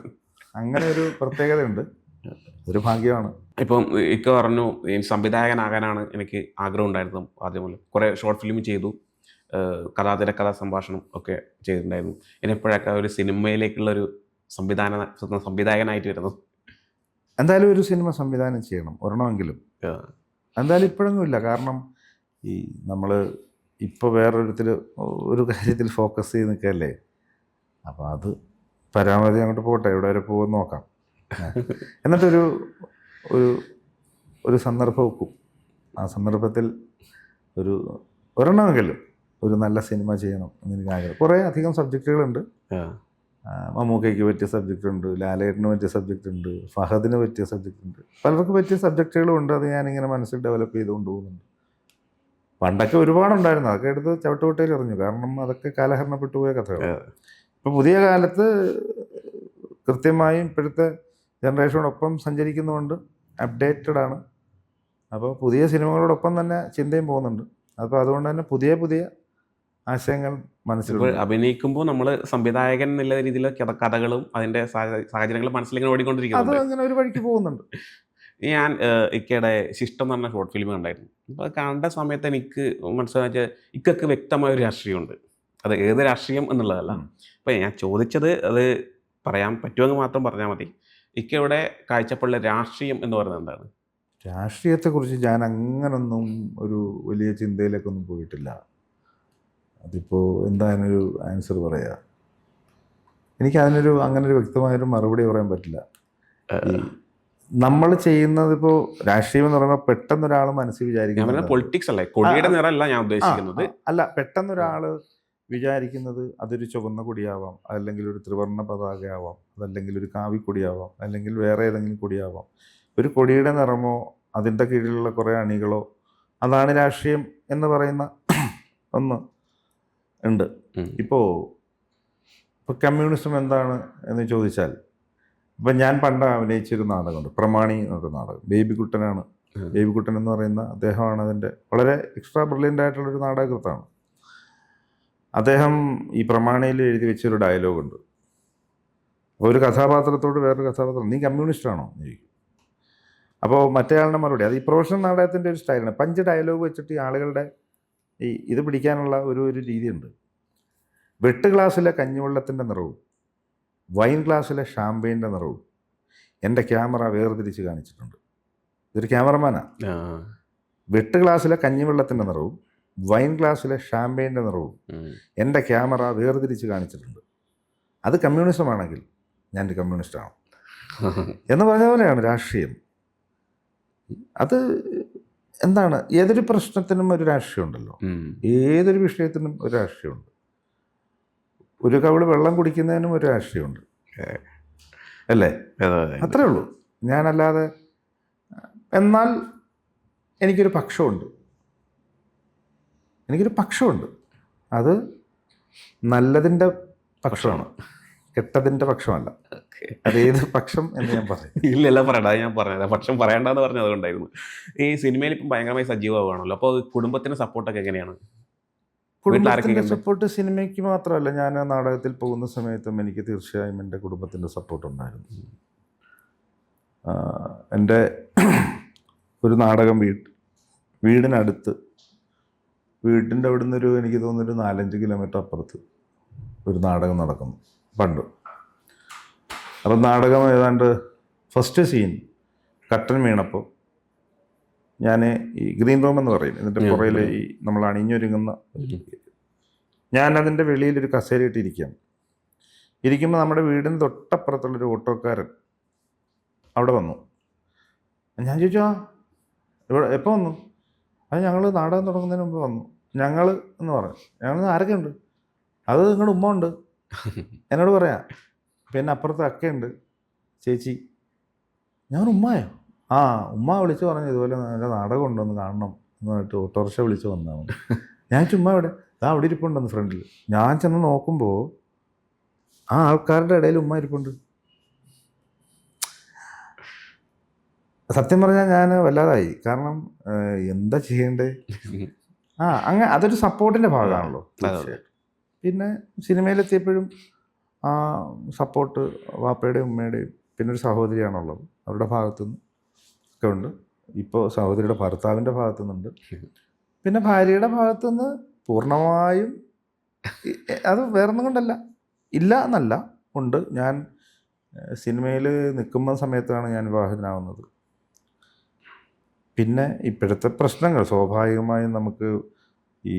അങ്ങനെ ഒരു പ്രത്യേകതയുണ്ട്, ഒരു ഭാഗ്യമാണ്. ഇപ്പം ഇക്ക പറഞ്ഞു സംവിധായകനാകാനാണ് എനിക്ക് ആഗ്രഹം ഉണ്ടായിരുന്നു. ആദ്യം മുതൽ കുറേ ഷോർട്ട് ഫിലിം ചെയ്തു, തിരക്കഥാ സംഭാഷണം ഒക്കെ ചെയ്തിട്ടുണ്ടായിരുന്നു. ഇനിയെപ്പോഴൊക്കെ ഒരു സിനിമയിലേക്കുള്ളൊരു സംവിധായകനായിട്ട് വരുന്നത്? എന്തായാലും ഒരു സിനിമ സംവിധാനം ചെയ്യണം, ഒരെണ്ണമെങ്കിലും. എന്തായാലും ഇപ്പോഴൊന്നും ഇല്ല. കാരണം ഈ നമ്മൾ ഇപ്പോൾ ഒരു കാര്യത്തിൽ ഫോക്കസ് ചെയ്ത് നിൽക്കുകയല്ലേ. അപ്പോൾ അത് പരമാവധി അങ്ങോട്ട് പോട്ടെ, എവിടെ വരെ പോകുമെന്ന് നോക്കാം. എന്നിട്ടൊരു ഒരു സന്ദർഭം വെക്കും. ആ സന്ദർഭത്തിൽ ഒരെണ്ണമെങ്കിലും ഒരു നല്ല സിനിമ ചെയ്യണം എന്നെനിക്ക് ആഗ്രഹം. കുറേ അധികം സബ്ജക്റ്റുകളുണ്ട്. മമ്മൂക്കയ്ക്ക് പറ്റിയ സബ്ജക്റ്റ് ഉണ്ട്, ലാലേട്ടന് പറ്റിയ സബ്ജക്റ്റ് ഉണ്ട്, ഫഹദിന് പറ്റിയ സബ്ജക്റ്റ് ഉണ്ട്, പലർക്കും പറ്റിയ സബ്ജക്റ്റുകളും ഉണ്ട്. അത് ഞാനിങ്ങനെ മനസ്സിൽ ഡെവലപ്പ് ചെയ്തുകൊണ്ട് പോകുന്നുണ്ട്. പണ്ടൊക്കെ ഒരുപാടുണ്ടായിരുന്നു, അതൊക്കെ എടുത്ത് ചവിട്ടുകൊട്ടയിൽ എറിഞ്ഞു. കാരണം അതൊക്കെ കാലഹരണപ്പെട്ടു പോയ കഥകൾ. ഇപ്പോൾ പുതിയ കാലത്ത് കൃത്യമായും ഇപ്പോഴത്തെ ജനറേഷനോടൊപ്പം സഞ്ചരിക്കുന്നതുകൊണ്ട് അപ്ഡേറ്റഡ് ആണ്. അപ്പോൾ പുതിയ സിനിമകളോടൊപ്പം തന്നെ ചിന്തയും പോകുന്നുണ്ട്. അപ്പോൾ അതുകൊണ്ട് തന്നെ പുതിയ പുതിയ ആശയങ്ങൾ മനസ്സിൽ അഭിനയിക്കുമ്പോൾ നമ്മൾ സംവിധായകൻ എന്നുള്ള രീതിയിൽ കഥകളും അതിൻ്റെ സാഹചര്യങ്ങളും മനസ്സിലിങ്ങനെ ഓടിക്കൊണ്ടിരിക്കുന്നത്. അത് അങ്ങനെ ഒരു വഴിക്ക് പോകുന്നുണ്ട്. ഞാൻ ഇക്കയുടെ ശിഷ്ടം എന്ന് പറഞ്ഞ ഷോർട്ട് ഫിലിം കണ്ടായിരുന്നു. അപ്പോൾ അത് കണ്ട സമയത്ത് എനിക്ക് മനസ്സിലാക്കിയ ഇക്കൊക്കെ വ്യക്തമായ ഒരു രാഷ്ട്രീയമുണ്ട്. അത് ഏത് രാഷ്ട്രീയം എന്നുള്ളതല്ല. അപ്പോൾ ഞാൻ ചോദിച്ചത്, അത് പറയാൻ പറ്റുമെന്ന് മാത്രം പറഞ്ഞാൽ മതി. ഇക്കയുടെ കാഴ്ചപ്പാടിലെ രാഷ്ട്രീയം എന്ന് പറയുന്നത് എന്താണ്? രാഷ്ട്രീയത്തെക്കുറിച്ച് ഞാൻ അങ്ങനൊന്നും ഒരു വലിയ ചിന്തയിലേക്കൊന്നും പോയിട്ടില്ല. അതിപ്പോൾ എന്താ അതിനൊരു ആൻസർ പറയുക? എനിക്ക് അങ്ങനൊരു വ്യക്തമായൊരു മറുപടി പറയാൻ പറ്റില്ല. ഈ നമ്മൾ ചെയ്യുന്നത് ഇപ്പോൾ രാഷ്ട്രീയം എന്ന് പറയുമ്പോൾ പെട്ടെന്നൊരാൾ മനസ്സിൽ ഞാൻ വിചാരിക്കുന്നത് പറഞ്ഞ പൊളിറ്റിക്സ് അല്ലേ, കൊടിയുടെ നിറമല്ല ഞാൻ ഉദ്ദേശിക്കുന്നത്. അല്ല, പെട്ടെന്നൊരാൾ വിചാരിക്കുന്നത് അതൊരു ചുവന്ന കൊടിയാവാം, അതല്ലെങ്കിൽ ഒരു ത്രിവർണ്ണ പതാകയാവാം, അതല്ലെങ്കിൽ ഒരു കാവിക്കൊടിയാവാം, അല്ലെങ്കിൽ വേറെ ഏതെങ്കിലും കൊടിയാവാം. ഒരു കൊടിയുടെ നിറമോ അതിൻ്റെ കീഴിലുള്ള കുറേ അണികളോ അതാണ് രാഷ്ട്രീയം എന്ന് പറയുന്ന ഒന്ന് ഉണ്ട്. ഇപ്പോൾ കമ്മ്യൂണിസം എന്താണ് എന്ന് ചോദിച്ചാൽ, ഇപ്പം ഞാൻ പണ്ട് അഭിനയിച്ചൊരു നാടകമുണ്ട്, പ്രമാണി എന്നൊരു നാടകം. ബേബിക്കുട്ടനാണ്, ബേബിക്കുട്ടൻ എന്ന് പറയുന്ന അദ്ദേഹമാണ് അതിൻ്റെ വളരെ എക്സ്ട്രാ ബ്രില്യൻ്റ് ആയിട്ടുള്ളൊരു നാടകകൃത്താണ്. അദ്ദേഹം ഈ പ്രമാണിയിൽ എഴുതി വെച്ചൊരു ഡയലോഗുണ്ട്. അപ്പോൾ ഒരു കഥാപാത്രത്തോട് വേറൊരു കഥാപാത്രം, നീ കമ്മ്യൂണിസ്റ്റാണോ എന്ന് ചോദിക്കും. അപ്പോൾ മറ്റേയാളുടെ മറുപടി, അത് ഈ പ്രൊഫഷണൽ നാടകത്തിൻ്റെ ഒരു സ്റ്റൈലാണ്. 5 ഡയലോഗ് വെച്ചിട്ട് ഈ ആളുകളുടെ ഇത് പിടിക്കാനുള്ള ഒരു രീതിയുണ്ട്. വെട്ട് ഗ്ലാസ്സിലെ കഞ്ഞിവെള്ളത്തിൻ്റെ നിറവും വൈൻ ഗ്ലാസ്സിലെ ഷാമ്പയിൻ്റെ നിറവും എൻ്റെ ക്യാമറ വേർതിരിച്ച് കാണിച്ചിട്ടുണ്ട്. ഇതൊരു ക്യാമറമാനാണ്. വെട്ട് ഗ്ലാസ്സിലെ കഞ്ഞിവെള്ളത്തിൻ്റെ നിറവും വൈൻ ഗ്ലാസ്സിലെ ഷാമ്പയിൻ്റെ നിറവും എൻ്റെ ക്യാമറ വേർതിരിച്ച് കാണിച്ചിട്ടുണ്ട്. അത് കമ്മ്യൂണിസമാണെങ്കിൽ ഞാനൊരു കമ്മ്യൂണിസ്റ്റാണ് എന്ന് പറഞ്ഞ പോലെയാണ് രാഷ്ട്രീയം. അത് എന്താണ്, ഏതൊരു പ്രശ്നത്തിനും ഒരു രാഷ്ട്രീയമുണ്ടല്ലോ, ഏതൊരു വിഷയത്തിനും ഒരു രാഷ്ട്രീയമുണ്ട്. ഒരു കവിള് വെള്ളം കുടിക്കുന്നതിനും ഒരു രാഷ്ട്രീയമുണ്ട്, അല്ലേ? അത്രേ ഉള്ളൂ. ഞാനല്ലാതെ, എന്നാൽ എനിക്കൊരു പക്ഷമുണ്ട്, അത് നല്ലതിൻ്റെ പക്ഷമാണ്, കെട്ടതിൻ്റെ പക്ഷമല്ല. അതേത് പക്ഷം എന്ന് ഞാൻ പറയും. ഇല്ലല്ല, പറയണ്ട, ഞാൻ പറഞ്ഞത് പക്ഷം പറയണ്ടെന്ന് പറഞ്ഞത് അതുകൊണ്ടായിരുന്നു. ഈ സിനിമയിൽ ഇപ്പം ഭയങ്കരമായി സജീവമാണല്ലോ, അപ്പോൾ കുടുംബത്തിന് സപ്പോർട്ടൊക്കെ എങ്ങനെയാണ്? കുടുംബത്തിൻ്റെ സപ്പോർട്ട് സിനിമയ്ക്ക് മാത്രമല്ല, ഞാൻ നാടകത്തിൽ പോകുന്ന സമയത്തും എനിക്ക് തീർച്ചയായും എൻ്റെ കുടുംബത്തിൻ്റെ സപ്പോർട്ടുണ്ടായിരുന്നു. എൻ്റെ ഒരു നാടകം വീടിനടുത്ത്, വീടിൻ്റെ അവിടെ നിന്നൊരു എനിക്ക് തോന്നുന്നൊരു 4-5 കിലോമീറ്റർ അപ്പുറത്ത് ഒരു നാടകം നടക്കുന്നു പണ്ട്. അപ്പം നാടകം ഏതാണ്ട് ഫസ്റ്റ് സീൻ കട്ടൻ വീണപ്പോൾ ഞാൻ ഈ ഗ്രീൻ റൂം എന്ന് പറയും, ഇതിൻ്റെ പുറയിൽ ഈ നമ്മൾ അണിഞ്ഞൊരുങ്ങുന്ന, ഞാനതിൻ്റെ വെളിയിലൊരു കസേരയിട്ട് ഇരിക്കുമ്പോൾ നമ്മുടെ വീടിന് തൊട്ടപ്പുറത്തുള്ളൊരു ഓട്ടോക്കാരൻ അവിടെ വന്നു. ഞാൻ ചോദിച്ചു, ഇവിടെ എപ്പോൾ വന്നു? അത് ഞങ്ങൾ നാടകം തുടങ്ങുന്നതിന് മുമ്പ് വന്നു. ഞങ്ങൾ എന്ന് പറഞ്ഞു. ഞങ്ങൾ ആരൊക്കെ ഉണ്ട്? അത് നിങ്ങളുടെ ഉമ്മ ഉണ്ട്, എന്നോട് പറയാം. പിന്നെ അപ്പുറത്ത് അക്കയുണ്ട്, ചേച്ചി. ഞാൻ ഉമ്മയോ? ആ, ഉമ്മ വിളിച്ച് പറഞ്ഞു ഇതുപോലെ നല്ല നാടകം ഉണ്ടോന്ന് കാണണം എന്ന് പറഞ്ഞിട്ട് ഓട്ടോറിക്ഷ വിളിച്ച് വന്നതാണ്. ഞാൻ ചുമ്മാ ഇവിടെ അവിടെ ഇരിപ്പുണ്ടെന്ന് ഫ്രണ്ടിൽ. ഞാൻ ചെന്ന് നോക്കുമ്പോൾ ആ ആൾക്കാരുടെ ഇടയിൽ ഉമ്മ ഇരിപ്പുണ്ട്. സത്യം പറഞ്ഞാൽ ഞാൻ വല്ലാതായി. കാരണം എന്താ ചെയ്യണ്ടേ? അതൊരു സപ്പോർട്ടിൻ്റെ ഭാഗമാണല്ലോ തീർച്ചയായിട്ടും. പിന്നെ സിനിമയിലെത്തിയപ്പോഴും ആ സപ്പോർട്ട് വാപ്പയുടെയും ഉമ്മയുടെയും പിന്നെ ഒരു സഹോദരിയാണുള്ളത്, അവരുടെ ഭാഗത്തുനിന്ന് ഒക്കെ ഉണ്ട്. ഇപ്പോൾ സഹോദരിയുടെ ഭർത്താവിൻ്റെ ഭാഗത്തുനിന്നുണ്ട്. പിന്നെ ഭാര്യയുടെ ഭാഗത്തുനിന്ന് പൂർണ്ണമായും, അത് വേറൊന്നും കൊണ്ടല്ല, ഇല്ല എന്നല്ല, ഉണ്ട്. ഞാൻ സിനിമയിൽ നിൽക്കുന്ന സമയത്താണ് ഞാൻ വിവാഹിതനാവുന്നത്. പിന്നെ ഇപ്പോഴത്തെ പ്രശ്നങ്ങൾ സ്വാഭാവികമായും നമുക്ക് ഈ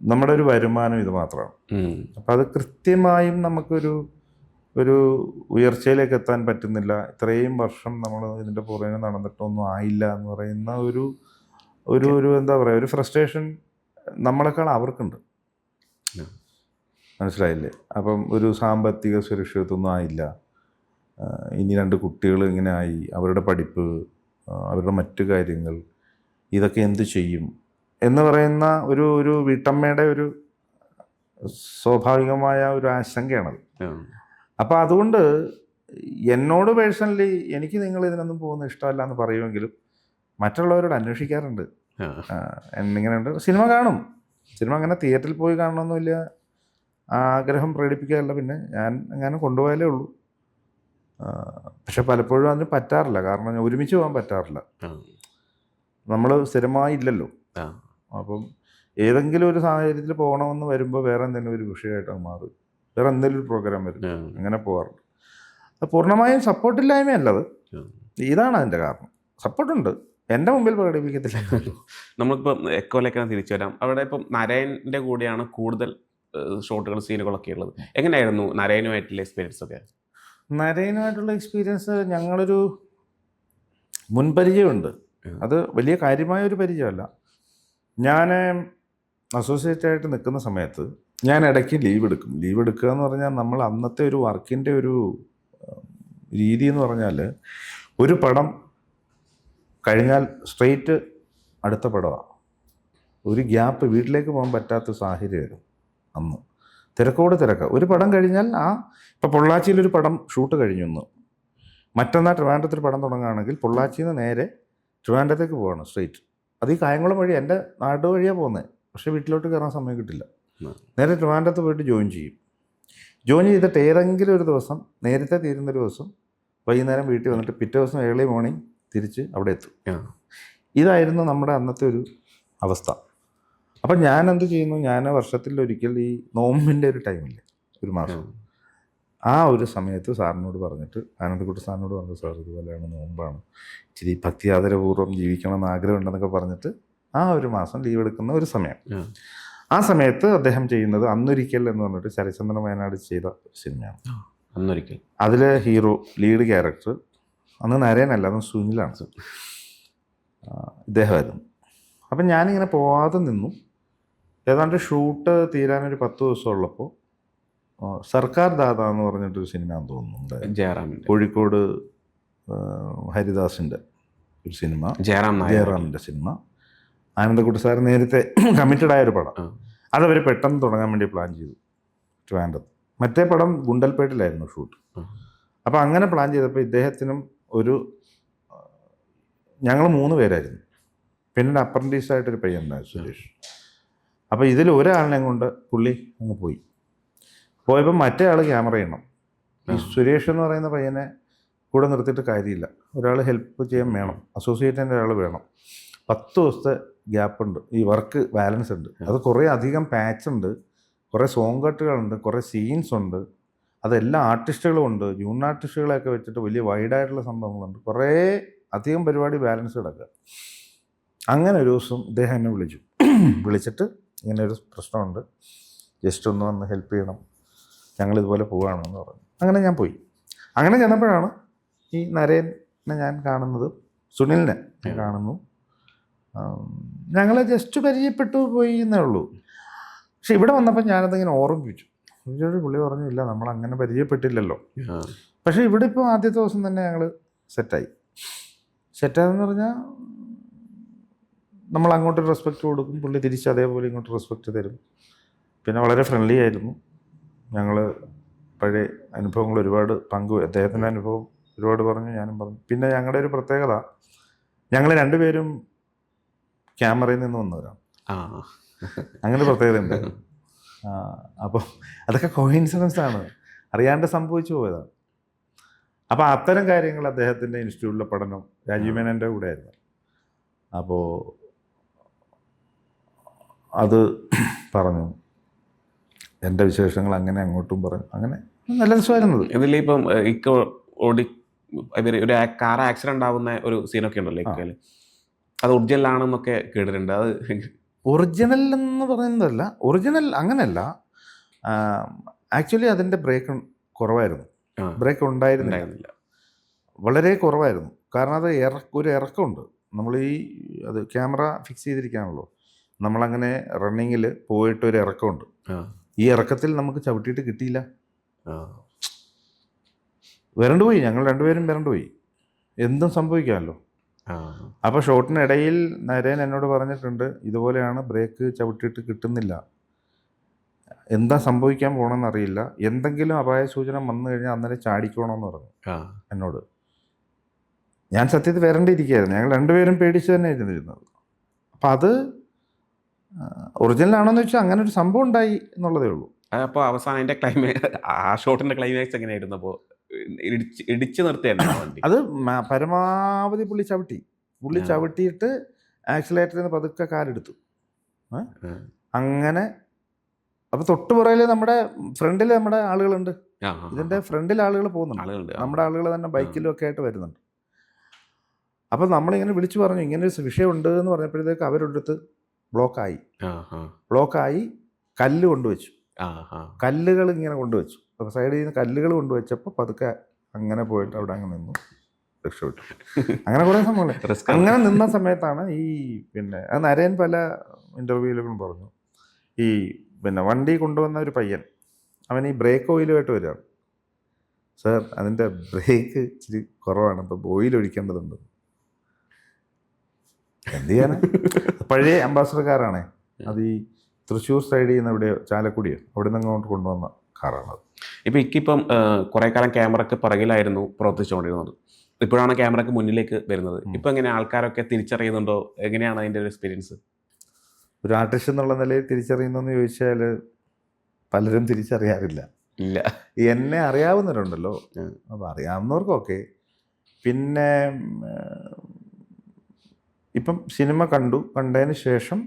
നമ്മുടെ ഒരു വരുമാനം ഇത് മാത്രമാണ്. അപ്പം അത് കൃത്യമായും നമുക്കൊരു ഉയർച്ചയിലേക്ക് എത്താൻ പറ്റുന്നില്ല. ഇത്രയും വർഷം നമ്മൾ ഇതിൻ്റെ പുറകെ നടന്നിട്ടൊന്നും ആയില്ല എന്ന് പറയുന്ന ഒരു എന്താ പറയുക, ഒരു ഫ്രസ്ട്രേഷൻ നമ്മളെക്കാൾ അവർക്കുണ്ട്. മനസ്സിലായില്ലേ? അപ്പം ഒരു സാമ്പത്തിക സുരക്ഷിതത്വമൊന്നും ആയില്ല. ഇനി 2 കുട്ടികൾ ഇങ്ങനെ ആയി, അവരുടെ പഠിപ്പ്, അവരുടെ മറ്റു കാര്യങ്ങൾ, ഇതൊക്കെ എന്ത് ചെയ്യും എന്ന് പറയുന്ന ഒരു വീട്ടമ്മയുടെ ഒരു സ്വാഭാവികമായ ഒരു ആശങ്കയാണത്. അപ്പം അതുകൊണ്ട് എന്നോട് പേഴ്സണലി എനിക്ക് നിങ്ങൾ ഇതിനൊന്നും പോകുന്ന ഇഷ്ടമല്ല എന്ന് പറയുമെങ്കിലും മറ്റുള്ളവരോട് അന്വേഷിക്കാറുണ്ട്. എന്നിങ്ങനെയുണ്ട്. സിനിമ കാണും. സിനിമ അങ്ങനെ തിയേറ്ററിൽ പോയി കാണണമെന്ന് വലിയ ആഗ്രഹം പ്രകടിപ്പിക്കാറില്ല. പിന്നെ ഞാൻ അങ്ങനെ കൊണ്ടുപോയാലേ ഉള്ളൂ. പക്ഷെ പലപ്പോഴും അതിന് പറ്റാറില്ല. കാരണം ഒരുമിച്ച് പോകാൻ പറ്റാറില്ല. നമ്മൾ സ്ഥിരമായി ഇല്ലല്ലോ. അപ്പം ഏതെങ്കിലും ഒരു സാഹചര്യത്തിൽ പോകണമെന്ന് വരുമ്പോൾ വേറെ എന്തെങ്കിലും ഒരു വിഷയമായിട്ട് മാറും, വേറെ എന്തെങ്കിലും ഒരു പ്രോഗ്രാം വരും, അങ്ങനെ പോകാറുണ്ട്. അത് പൂർണ്ണമായും സപ്പോർട്ടില്ലായ്മയല്ലത്, ഇതാണ് അതിൻ്റെ കാരണം. സപ്പോർട്ടുണ്ട്, എൻ്റെ മുമ്പിൽ പ്രകടിപ്പിക്കത്തില്ല. നമ്മളിപ്പോൾ എക്കോയിലേക്കാണ് തിരിച്ചു വരാം. അവിടെ ഇപ്പം നരേൻ്റെ കൂടെയാണ് കൂടുതൽ ഷോട്ടുകൾ സീനുകളൊക്കെ ഉള്ളത്. എങ്ങനെയായിരുന്നു നരേനുമായിട്ടുള്ള എക്സ്പീരിയൻസ് ഒക്കെ? നരേനുമായിട്ടുള്ള എക്സ്പീരിയൻസ് ഞങ്ങളൊരു മുൻപരിചയമുണ്ട്. അത് വലിയ കാര്യമായ ഒരു പരിചയമല്ല. ഞാൻ അസോസിയേറ്റ് ആയിട്ട് നിൽക്കുന്ന സമയത്ത് ഞാൻ ഇടയ്ക്ക് ലീവ് എടുക്കും. ലീവ് എടുക്കുക എന്ന് പറഞ്ഞാൽ നമ്മൾ അന്നത്തെ ഒരു വർക്കിൻ്റെ ഒരു രീതി എന്ന് പറഞ്ഞാൽ ഒരു പടം കഴിഞ്ഞാൽ സ്ട്രെയിറ്റ് അടുത്ത പടമാണ്. ഒരു ഗ്യാപ്പ് വീട്ടിലേക്ക് പോകാൻ പറ്റാത്ത സാഹചര്യമായിരുന്നു അന്ന്. തിരക്കോട് തിരക്ക്. ഒരു പടം കഴിഞ്ഞാൽ ഇപ്പോൾ പൊള്ളാച്ചിയിലൊരു പടം ഷൂട്ട് കഴിഞ്ഞു ഒന്ന്, മറ്റന്നാൾ ട്രിവാൻഡ്രത്തൊരു പടം തുടങ്ങുകയാണെങ്കിൽ പൊള്ളാച്ചിയിൽ നിന്ന് നേരെ ട്രിവാൻഡ്രത്തേക്ക് പോകണം സ്ട്രെയിറ്റ്. അത് ഈ കായംകുളം വഴി എൻ്റെ നാട് വഴിയാണ് പോകുന്നത്. പക്ഷേ വീട്ടിലോട്ട് കയറാൻ സമയം കിട്ടില്ല. നേരെ ട്രിവാൻഡ്രത്ത് പോയിട്ട് ജോയിൻ ചെയ്യും. ജോയിൻ ചെയ്തിട്ട് ഏതെങ്കിലും ഒരു ദിവസം നേരത്തെ തീരുന്നൊരു ദിവസം വൈകുന്നേരം വീട്ടിൽ വന്നിട്ട് പിറ്റേ ദിവസം ഏർലി മോർണിംഗ് തിരിച്ച് അവിടെ എത്തും. ഇതായിരുന്നു നമ്മുടെ അന്നത്തെ ഒരു അവസ്ഥ. അപ്പം ഞാൻ എന്ത് ചെയ്യുന്നു, ഞാൻ വർഷത്തിലൊരിക്കൽ ഈ നോമ്പിൻ്റെ ഒരു ടൈമില്ലേ, ഒരു മാസം, ആ ഒരു സമയത്ത് സാറിനോട് പറഞ്ഞിട്ട്, ആനന്ദക്കുട്ടി സാറിനോട് പറഞ്ഞു, സാർ ഇതുപോലെയാണ്, നോമ്പാണ്, ഇച്ചിരി ഭക്തി ആദരപൂർവ്വം ജീവിക്കണം എന്ന് ആഗ്രഹമുണ്ടെന്നൊക്കെ പറഞ്ഞിട്ട് ആ ഒരു മാസം ലീവ് എടുക്കുന്ന ഒരു സമയം. ആ സമയത്ത് അദ്ദേഹം ചെയ്യുന്നത് അന്നൊരിക്കൽ എന്ന് പറഞ്ഞിട്ട് ശരചന്ദ്രൻ വയനാട് ചെയ്ത സിനിമയാണ് അന്നൊരിക്കൽ. അതിൽ ഹീറോ ലീഡ് ക്യാരക്ടർ അന്ന് നരേനല്ല, അന്ന് സുനിലാണ്, ഇദ്ദേഹമായിരുന്നു. അപ്പം ഞാനിങ്ങനെ പോവാതെ നിന്നു. ഏതാണ്ട് ഷൂട്ട് തീരാനൊരു 10 ദിവസം ഉള്ളപ്പോൾ സർക്കാർ ദാദ എന്ന് പറഞ്ഞിട്ടൊരു സിനിമയാണെന്ന് തോന്നുന്നുണ്ട്, ജയറാമിൻ്റെ, കോഴിക്കോട് ഹരിദാസിൻ്റെ ഒരു സിനിമ, ജയറാമിൻ്റെ സിനിമ. ആനന്ദക്കുട്ടി സാർ നേരത്തെ കമ്മിറ്റഡ് ആയൊരു പടം. അതവർ പെട്ടെന്ന് തുടങ്ങാൻ വേണ്ടി പ്ലാൻ ചെയ്തു ട്രിവാൻഡ്രത്ത്. മറ്റേ പടം ഗുണ്ടൽപേട്ടിലായിരുന്നു ഷൂട്ട്. അപ്പോൾ അങ്ങനെ പ്ലാൻ ചെയ്തപ്പോൾ ഇദ്ദേഹത്തിനും ഞങ്ങൾ 3 പേരായിരുന്നു. പിന്നെ അപ്രൻറ്റീസായിട്ടൊരു പയ്യനുണ്ടായിരുന്നു, സുരേഷ്. അപ്പോൾ ഇതിൽ ഒരാളിനെ കൊണ്ട് പുള്ളി അങ്ങ് പോയപ്പോൾ മറ്റേ ആൾ ക്യാമറ ചെയ്യണം. ഈ സുരേഷ് എന്ന് പറയുന്ന പയ്യനെ കൂടെ നിർത്തിയിട്ട് കാര്യമില്ല, ഒരാൾ ഹെൽപ്പ് ചെയ്യാൻ വേണം, അസോസിയേറ്റിൻ്റെ ഒരാൾ വേണം. 10 ദിവസത്തെ ഗ്യാപ്പുണ്ട്, ഈ വർക്ക് ബാലൻസ് ഉണ്ട്. അത് കുറേ അധികം പാച്ചുണ്ട്, കുറേ സോങ് കട്ടുകളുണ്ട്, കുറേ സീൻസ് ഉണ്ട്, അതെല്ലാം ആർട്ടിസ്റ്റുകളും ഉണ്ട്. ജൂനിയർ ആർട്ടിസ്റ്റുകളെയൊക്കെ വെച്ചിട്ട് വലിയ വൈഡായിട്ടുള്ള സംഭവങ്ങളുണ്ട്, കുറേ അധികം പരിപാടി ബാലൻസ് കിടക്കുക. അങ്ങനെ ഒരു ദിവസം ഇദ്ദേഹം എന്നെ വിളിച്ചിട്ട് ഇങ്ങനെ ഒരു പ്രശ്നമുണ്ട്, ജസ്റ്റ് ഒന്ന് വന്ന് ഹെൽപ്പ് ചെയ്യണം, ഞങ്ങളിതുപോലെ പോവുകയാണെന്ന് പറഞ്ഞു. അങ്ങനെ ഞാൻ പോയി. അങ്ങനെ ചെന്നപ്പോഴാണ് ഈ നരേനെ ഞാൻ കാണുന്നത്, സുനിലിനെ ഞാൻ കാണുന്നു. ഞങ്ങൾ ജസ്റ്റ് പരിചയപ്പെട്ടു പോയി എന്നേ ഉള്ളൂ. പക്ഷെ ഇവിടെ വന്നപ്പോൾ ഞാനതിങ്ങനെ ഓർമ്മിപ്പിച്ചു. പുള്ളി പറഞ്ഞു, ഇല്ല നമ്മൾ അങ്ങനെ പരിചയപ്പെട്ടില്ലല്ലോ. പക്ഷേ ഇവിടെ ഇപ്പോൾ ആദ്യത്തെ ദിവസം തന്നെ ഞങ്ങൾ സെറ്റായെന്ന് പറഞ്ഞാൽ നമ്മൾ അങ്ങോട്ട് റെസ്പെക്റ്റ് കൊടുക്കും, പുള്ളി തിരിച്ച് അതേപോലെ ഇങ്ങോട്ട് റെസ്പെക്റ്റ് തരും. പിന്നെ വളരെ ഫ്രണ്ട്ലി ആയിരുന്നു. ഞങ്ങൾ പഴയ അനുഭവങ്ങൾ ഒരുപാട് അദ്ദേഹത്തിൻ്റെ അനുഭവം ഒരുപാട് പറഞ്ഞു, ഞാനും പറഞ്ഞു. പിന്നെ ഞങ്ങളുടെ ഒരു പ്രത്യേകത, ഞങ്ങൾ 2 പേരും ക്യാമറയിൽ നിന്ന് വന്നവരാണ്. അങ്ങനെ പ്രത്യേകതയുണ്ട്. അപ്പോൾ അതൊക്കെ കോയിൻസിഡൻസ് ആണ്, അറിയാണ്ട് സംഭവിച്ചു പോയതാണ്. അപ്പോൾ അത്തരം കാര്യങ്ങൾ അദ്ദേഹത്തിൻ്റെ ഇൻസ്റ്റിറ്റ്യൂട്ടിലെ പഠനം രാജീവ് മേനൻ്റെ കൂടെ ആയിരുന്നു. അപ്പോൾ അത് പറഞ്ഞു, എൻ്റെ വിശേഷങ്ങൾ അങ്ങനെ അങ്ങോട്ടും പറഞ്ഞു. അങ്ങനെ നല്ല രസമായിരുന്നത്. ഇതിലിപ്പം ഒരു കാർ ആക്സിഡൻ്റ് ആവുന്ന ഒരു സീനൊക്കെ ഉണ്ടല്ലോ, അത് ഒറിജിനൽ ആണെന്നൊക്കെ കേട്ടിട്ടുണ്ട്. അത് ഒറിജിനൽ എന്ന് പറയുന്നതല്ല, ഒറിജിനൽ അങ്ങനെയല്ല. ആക്ച്വലി അതിൻ്റെ ബ്രേക്ക് കുറവായിരുന്നു, ബ്രേക്ക് ഉണ്ടായിരുന്നില്ല, വളരെ കുറവായിരുന്നു. കാരണം അത് ഒരു ഇറക്കമുണ്ട്. നമ്മൾ അത് ക്യാമറ ഫിക്സ് ചെയ്തിരിക്കുകയാണല്ലോ, നമ്മളങ്ങനെ റണ്ണിങ്ങിൽ പോയിട്ട് ഒരു ഇറക്കമുണ്ട്. ഈ ഇറക്കത്തിൽ നമുക്ക് ചവിട്ടിയിട്ട് കിട്ടിയില്ല, വരണ്ടുപോയി. ഞങ്ങൾ 2 പേരും വരണ്ടുപോയി, എന്തും സംഭവിക്കാമല്ലോ. അപ്പോൾ ഷോട്ടിനിടയിൽ നരേൻ എന്നോട് പറഞ്ഞിട്ടുണ്ട്, ഇതുപോലെയാണ്, ബ്രേക്ക് ചവിട്ടിയിട്ട് കിട്ടുന്നില്ല, എന്താ സംഭവിക്കാൻ പോകണമെന്ന് അറിയില്ല, എന്തെങ്കിലും അപായ സൂചന വന്നു കഴിഞ്ഞാൽ അന്നേരം ചാടിക്കണമെന്ന് പറഞ്ഞു എന്നോട്. ഞാൻ സത്യത്തിൽ വരണ്ടിരിക്കുകയായിരുന്നു. ഞങ്ങൾ 2 പേരും പേടിച്ച് തന്നെ ഇരുന്നിരുന്നത്. അപ്പം അത് ഒറിജിനൽ ആണോന്ന് വെച്ചാൽ അങ്ങനെ ഒരു സംഭവം ഉണ്ടായി എന്നുള്ളതേ ഉള്ളൂ. അപ്പോൾ അവസാനം അതിൻ്റെ ആ ഷോട്ടിൻ്റെ ക്ലൈമാക്സ് എങ്ങനെയായിരുന്നു? അപ്പോൾ ഇടിച്ച് നിർത്തിയായിരുന്നു വണ്ടി? അത് പരമാവധി പുള്ളി ചവിട്ടിയിട്ട് ആക്സിലേറ്ററിൽ നിന്ന് പതുക്കെ കാലെടുത്തു. അങ്ങനെ അപ്പോൾ തൊട്ട് പുറകിൽ നമ്മുടെ ഫ്രണ്ടിൽ നമ്മുടെ ആളുകളുണ്ട്, ഇതിൻ്റെ ഫ്രണ്ടിൽ ആളുകൾ പോകുന്നുണ്ട്, നമ്മുടെ ആളുകൾ തന്നെ ബൈക്കിലും ഒക്കെ ആയിട്ട് വരുന്നുണ്ട്. അപ്പോൾ നമ്മളിങ്ങനെ വിളിച്ചു പറഞ്ഞു ഇങ്ങനെ ഒരു വിഷയമുണ്ട് എന്ന് പറഞ്ഞപ്പോഴത്തേക്ക് അവരെടുത്ത് ബ്ലോക്കായി കല്ല് കൊണ്ടുവച്ചു. കല്ലുകൾ ഇങ്ങനെ കൊണ്ടുവച്ചു. അപ്പോൾ സൈഡിൽ നിന്ന് കല്ലുകൾ കൊണ്ടുവച്ചപ്പോൾ പതുക്കെ അങ്ങനെ പോയിട്ട് അവിടെ അങ്ങ് നിന്നു, രക്ഷപ്പെട്ടു. അങ്ങനെ കുറേ സംഭവങ്ങൾ. അങ്ങനെ നിന്ന സമയത്താണ് ഈ പിന്നെ അത് നരേൻ പല ഇൻ്റർവ്യൂവിലും പറഞ്ഞു, ഈ പിന്നെ വണ്ടി കൊണ്ടുവന്ന ഒരു പയ്യൻ അവൻ ഈ ബ്രേക്ക് ഓയിലുമായിട്ട് വരികയാണ്. സാർ അതിൻ്റെ ബ്രേക്ക് ഇച്ചിരി കുറവാണ്, അപ്പോൾ ഓയിൽ ഒഴിക്കേണ്ടതുണ്ട്. എന്ത് ചെയ്യാനാ? പഴയ അംബാസഡർ കാറാണേ, അത് ഈ തൃശ്ശൂർ സൈഡിൽ നിന്ന് എവിടെയോ ചാലക്കുടിയോ അവിടെ നിന്ന് അങ്ങോട്ട് കൊണ്ടുവന്ന കാറാണത്. ഇപ്പം ഇക്കിപ്പം കുറേ കാലം ക്യാമറയ്ക്ക് പുറകിലായിരുന്നു പ്രവർത്തിച്ചുകൊണ്ടിരുന്നത്, ഇപ്പോഴാണ് ക്യാമറയ്ക്ക് മുന്നിലേക്ക് വരുന്നത്. ഇപ്പം എങ്ങനെ ആൾക്കാരൊക്കെ തിരിച്ചറിയുന്നുണ്ടോ? എങ്ങനെയാണ് അതിൻ്റെ ഒരു എക്സ്പീരിയൻസ്? ഒരു ആർട്ടിസ്റ്റ് എന്നുള്ള നിലയിൽ തിരിച്ചറിയുന്നതെന്ന് ചോദിച്ചാൽ പലരും തിരിച്ചറിയാറില്ല. ഇല്ല, എന്നെ അറിയാവുന്നവരുണ്ടല്ലോ, അപ്പോൾ അറിയാവുന്നവർക്കൊക്കെ. പിന്നെ ഇപ്പം സിനിമ കണ്ടതിന് ശേഷം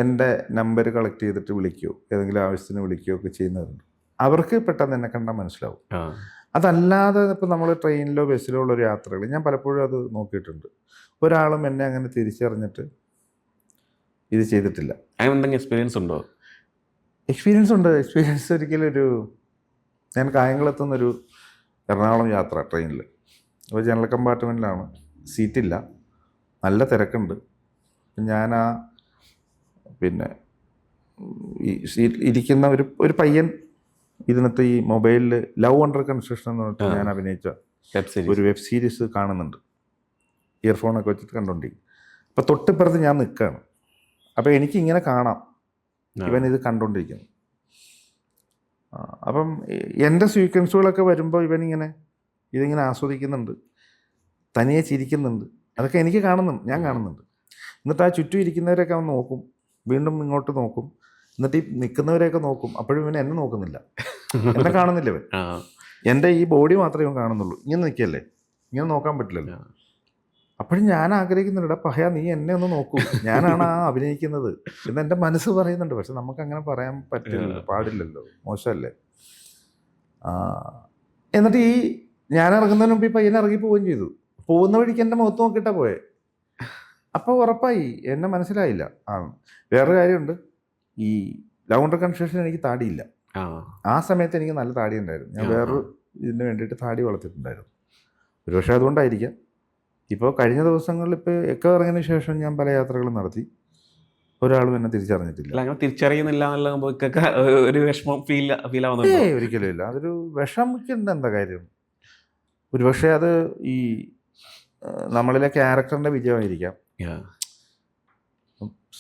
എൻ്റെ നമ്പർ കളക്ട് ചെയ്തിട്ട് വിളിക്കുകയോ ഏതെങ്കിലും ആവശ്യത്തിന് വിളിക്കുകയോ ഒക്കെ ചെയ്യുന്നവരുണ്ട്. അവർക്ക് പെട്ടെന്ന് എന്നെ കണ്ടാൽ മനസ്സിലാവും. അതല്ലാതെ ഇപ്പോൾ നമ്മൾ ട്രെയിനിലോ ബസ്സിലോ ഉള്ളൊരു യാത്രകൾ ഞാൻ പലപ്പോഴും അത് നോക്കിയിട്ടുണ്ട്. ഒരാളും എന്നെ അങ്ങനെ തിരിച്ചറിഞ്ഞിട്ട് ഇത് ചെയ്തിട്ടില്ല. അങ്ങനെ എന്തെങ്കിലും എക്സ്പീരിയൻസ് ഉണ്ടോ? എക്സ്പീരിയൻസ് ഉണ്ട്. എക്സ്പീരിയൻസ് ഒരിക്കലൊരു ഞാൻ കായംകുളത്തുനിന്നൊരു എറണാകുളം യാത്ര ട്രെയിനിൽ. അപ്പോൾ ജനറൽ കമ്പാർട്ട്മെൻറ്റിലാണ്, സീറ്റില്ല, നല്ല തിരക്കുണ്ട്. ഞാൻ പിന്നെ ഈ സീറ്റ് ഇരിക്കുന്ന ഒരു പയ്യൻ ഇരുന്നിട്ട് ഈ മൊബൈലിൽ ലവ് അണ്ടർ കൺസ്ട്രക്ഷൻ എന്ന് പറഞ്ഞിട്ട് ഞാൻ അഭിനയിച്ച ഒരു വെബ് സീരീസ് കാണുന്നുണ്ട്, ഇയർഫോണൊക്കെ വെച്ചിട്ട് കണ്ടുകൊണ്ടിരിക്കും. അപ്പോൾ തൊട്ടിപ്പുറത്ത് ഞാൻ നിൽക്കുകയാണ്. അപ്പോൾ എനിക്കിങ്ങനെ കാണാം ഇവൻ ഇത് കണ്ടുകൊണ്ടിരിക്കുന്നു. അപ്പം എൻ്റെ സീക്വൻസുകളൊക്കെ വരുമ്പോൾ ഇതിങ്ങനെ ആസ്വദിക്കുന്നുണ്ട്, തനിയെ ചിരിക്കുന്നുണ്ട്. അതൊക്കെ എനിക്ക് ഞാൻ കാണുന്നുണ്ട്. എന്നിട്ട് ആ ചുറ്റും ഇരിക്കുന്നവരൊക്കെ അവൻ നോക്കും, വീണ്ടും ഇങ്ങോട്ട് നോക്കും, എന്നിട്ട് ഈ നിൽക്കുന്നവരെയൊക്കെ നോക്കും. അപ്പോഴും ഇവൻ എന്നെ നോക്കുന്നില്ല, എന്നെ കാണുന്നില്ല. ഇവൻ എൻ്റെ ഈ ബോഡി മാത്രമേ ഇവൻ കാണുന്നുള്ളൂ. ഇങ്ങനെ നിൽക്കല്ലേ, ഇങ്ങനെ നോക്കാൻ പറ്റില്ലല്ലോ. അപ്പോഴും ഞാൻ ആഗ്രഹിക്കുന്നുണ്ട്, പഹയ നീ എന്നെ ഒന്ന് നോക്കൂ, ഞാനാണ് ആ അഭിനയിക്കുന്നത് എന്ന് എൻ്റെ മനസ്സ് പറയുന്നുണ്ട്. പക്ഷെ നമുക്കങ്ങനെ പറയാൻ പാടില്ലല്ലോ, മോശമല്ലേ. എന്നിട്ട് ഈ ഞാൻ ഇറങ്ങുന്നതിന് മുമ്പ് ഈ പയ്യനെ ഇറങ്ങി പോവുകയും ചെയ്തു. പോകുന്ന വഴിക്ക് എൻ്റെ മുഖത്ത് നോക്കിയിട്ടാണ് പോയെ. അപ്പോൾ ഉറപ്പായി എന്നെ മനസ്സിലായില്ല. വേറൊരു കാര്യമുണ്ട്, ഈ ലവ് അണ്ടർ കൺസ്ട്രക്ഷൻ എനിക്ക് താടിയില്ല. ആ സമയത്ത് എനിക്ക് നല്ല താടി ഉണ്ടായിരുന്നു. ഞാൻ വേറൊരു ഇതിന് വേണ്ടിയിട്ട് താടി വളർത്തിയിട്ടുണ്ടായിരുന്നു. ഒരുപക്ഷെ അതുകൊണ്ടായിരിക്കാം. ഇപ്പോൾ കഴിഞ്ഞ ദിവസങ്ങളിൽ ഇപ്പോൾ എക്കോ ഇറങ്ങിയതിന് ശേഷം ഞാൻ പല യാത്രകളും നടത്തി, ഒരാളും എന്നെ തിരിച്ചറിഞ്ഞിട്ടില്ല. അങ്ങനെ തിരിച്ചറിയുന്നില്ല എന്നുള്ള ഒരു വിഷമം ഫീൽ ആവുന്നുണ്ട്? ഒരിക്കലും ഇല്ല. അതൊരു വിഷമിക്കേണ്ട എന്താ കാര്യം? ഒരുപക്ഷെ അത് ഈ നമ്മളിലെ ക്യാരക്ടറിൻ്റെ വിജയമായിരിക്കാം.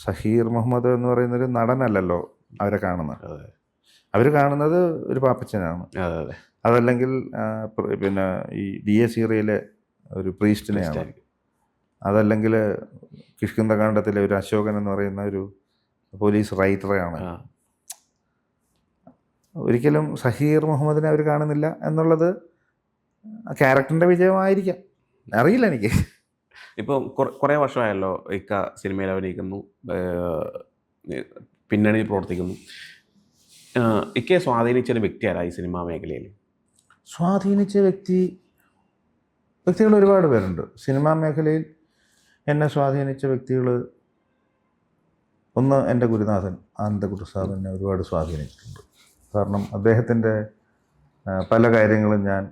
സഹീർ മുഹമ്മദ് എന്ന് പറയുന്നൊരു നടനല്ലല്ലോ അവരെ കാണുന്നത്. അവർ കാണുന്നത് ഒരു പാപ്പച്ചനാണ്. അതല്ലെങ്കിൽ പിന്നെ ഈ DA സീറിയയിലെ ഒരു പ്രീസ്റ്റിനെയാണ്. അതല്ലെങ്കിൽ കിഷ്കിന്ധകാണ്ഡത്തിലെ ഒരു അശോകൻ എന്ന് പറയുന്ന ഒരു പോലീസ് റൈറ്ററെയാണ്. ഒരിക്കലും സഹീർ മുഹമ്മദിനെ അവർ കാണുന്നില്ല എന്നുള്ളത് ക്യാരക്ടറിൻ്റെ വിജയമായിരിക്കാം, അറിയില്ല എനിക്ക്. ഇപ്പം കുറേ വർഷമായല്ലോ ഇക്ക സിനിമയിൽ അഭിനയിക്കുന്നു, പിന്നണിയിൽ പ്രവർത്തിക്കുന്നു. ഇക്കയെ സ്വാധീനിച്ചൊരു വ്യക്തി ആരാ ഈ സിനിമാ മേഖലയിൽ? സ്വാധീനിച്ച വ്യക്തികൾ ഒരുപാട് പേരുണ്ട് സിനിമാ മേഖലയിൽ. എന്നെ സ്വാധീനിച്ച വ്യക്തികൾ, ഒന്ന് എൻ്റെ ഗുരുനാഥൻ ആനന്ദകുട്ടസാർ എന്നെ ഒരുപാട് സ്വാധീനിച്ചിട്ടുണ്ട്. കാരണം അദ്ദേഹത്തിൻ്റെ പല കാര്യങ്ങളും ഞാൻ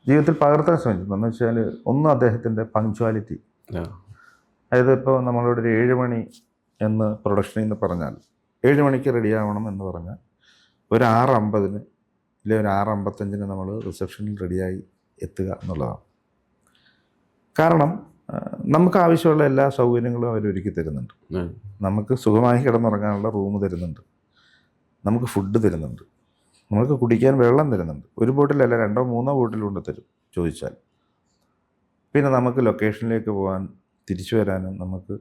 ജീവിതത്തിൽ പകർത്താൻ ശ്രമിച്ചിട്ടുണ്ട്. എന്ന് വെച്ചാൽ ഒന്ന് അദ്ദേഹത്തിൻ്റെ പങ്ക്ച്വാലിറ്റി. അതായത് ഇപ്പോൾ നമ്മളോട് ഒരു 7 മണി എന്ന് പ്രൊഡക്ഷനിൽ നിന്ന് പറഞ്ഞാൽ 7 മണിക്ക് റെഡിയാവണം എന്ന് പറഞ്ഞാൽ ഒരു 6:50 ഇല്ലെങ്കിൽ ഒരു 6:55 നമ്മൾ റിസപ്ഷനിൽ റെഡിയായി എത്തുക എന്നുള്ളതാണ്. കാരണം നമുക്ക് ആവശ്യമുള്ള എല്ലാ സൗകര്യങ്ങളും അവരൊരുക്കി തരുന്നുണ്ട്. നമുക്ക് സുഖമായി കിടന്നുറങ്ങാനുള്ള റൂം തരുന്നുണ്ട്, നമുക്ക് ഫുഡ് തരുന്നുണ്ട്, നമുക്ക് കുടിക്കാൻ വെള്ളം തരുന്നുണ്ട്. ഒരു ബോട്ടിലല്ല 2 3 ബോട്ടിൽ കൊണ്ട് തരും ചോദിച്ചാൽ. പിന്നെ നമുക്ക് ലൊക്കേഷനിലേക്ക് പോകാൻ തിരിച്ചു വരാനും നമുക്ക്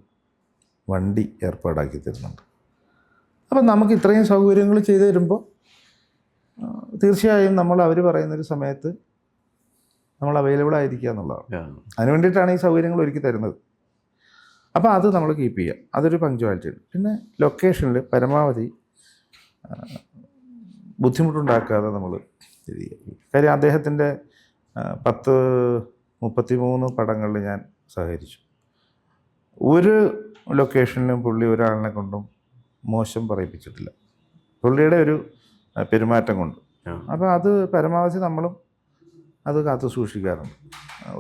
വണ്ടി ഏർപ്പാടാക്കി തരുന്നുണ്ട്. അപ്പം നമുക്ക് ഇത്രയും സൗകര്യങ്ങൾ ചെയ്തു തരുമ്പോൾ തീർച്ചയായും നമ്മൾ അവർ പറയുന്നൊരു സമയത്ത് നമ്മൾ അവൈലബിൾ ആയിരിക്കുക എന്നുള്ളതാണ്. അതിന് വേണ്ടിയിട്ടാണ് ഈ സൗകര്യങ്ങൾ ഒരുക്കി തരുന്നത്. അപ്പോൾ അത് നമ്മൾ കീപ്പ് ചെയ്യുക, അതൊരു പങ്ക്ച്വാലിറ്റിയാണ്. പിന്നെ ലൊക്കേഷനിൽ പരമാവധി ബുദ്ധിമുട്ടുണ്ടാക്കാതെ നമ്മൾ ചെയ്യുക. കാര്യം അദ്ദേഹത്തിൻ്റെ 33 പടങ്ങളിൽ ഞാൻ സഹകരിച്ചു. ഒരു ലൊക്കേഷനിലും പുള്ളി ഒരാളിനെ കൊണ്ടും മോശം പറയിപ്പിച്ചിട്ടില്ല, പുള്ളിയുടെ ഒരു പെരുമാറ്റം കൊണ്ട്. അപ്പോൾ അത് പരമാവധി നമ്മളും അത് കാത്തു സൂക്ഷിക്കാറുണ്ട്,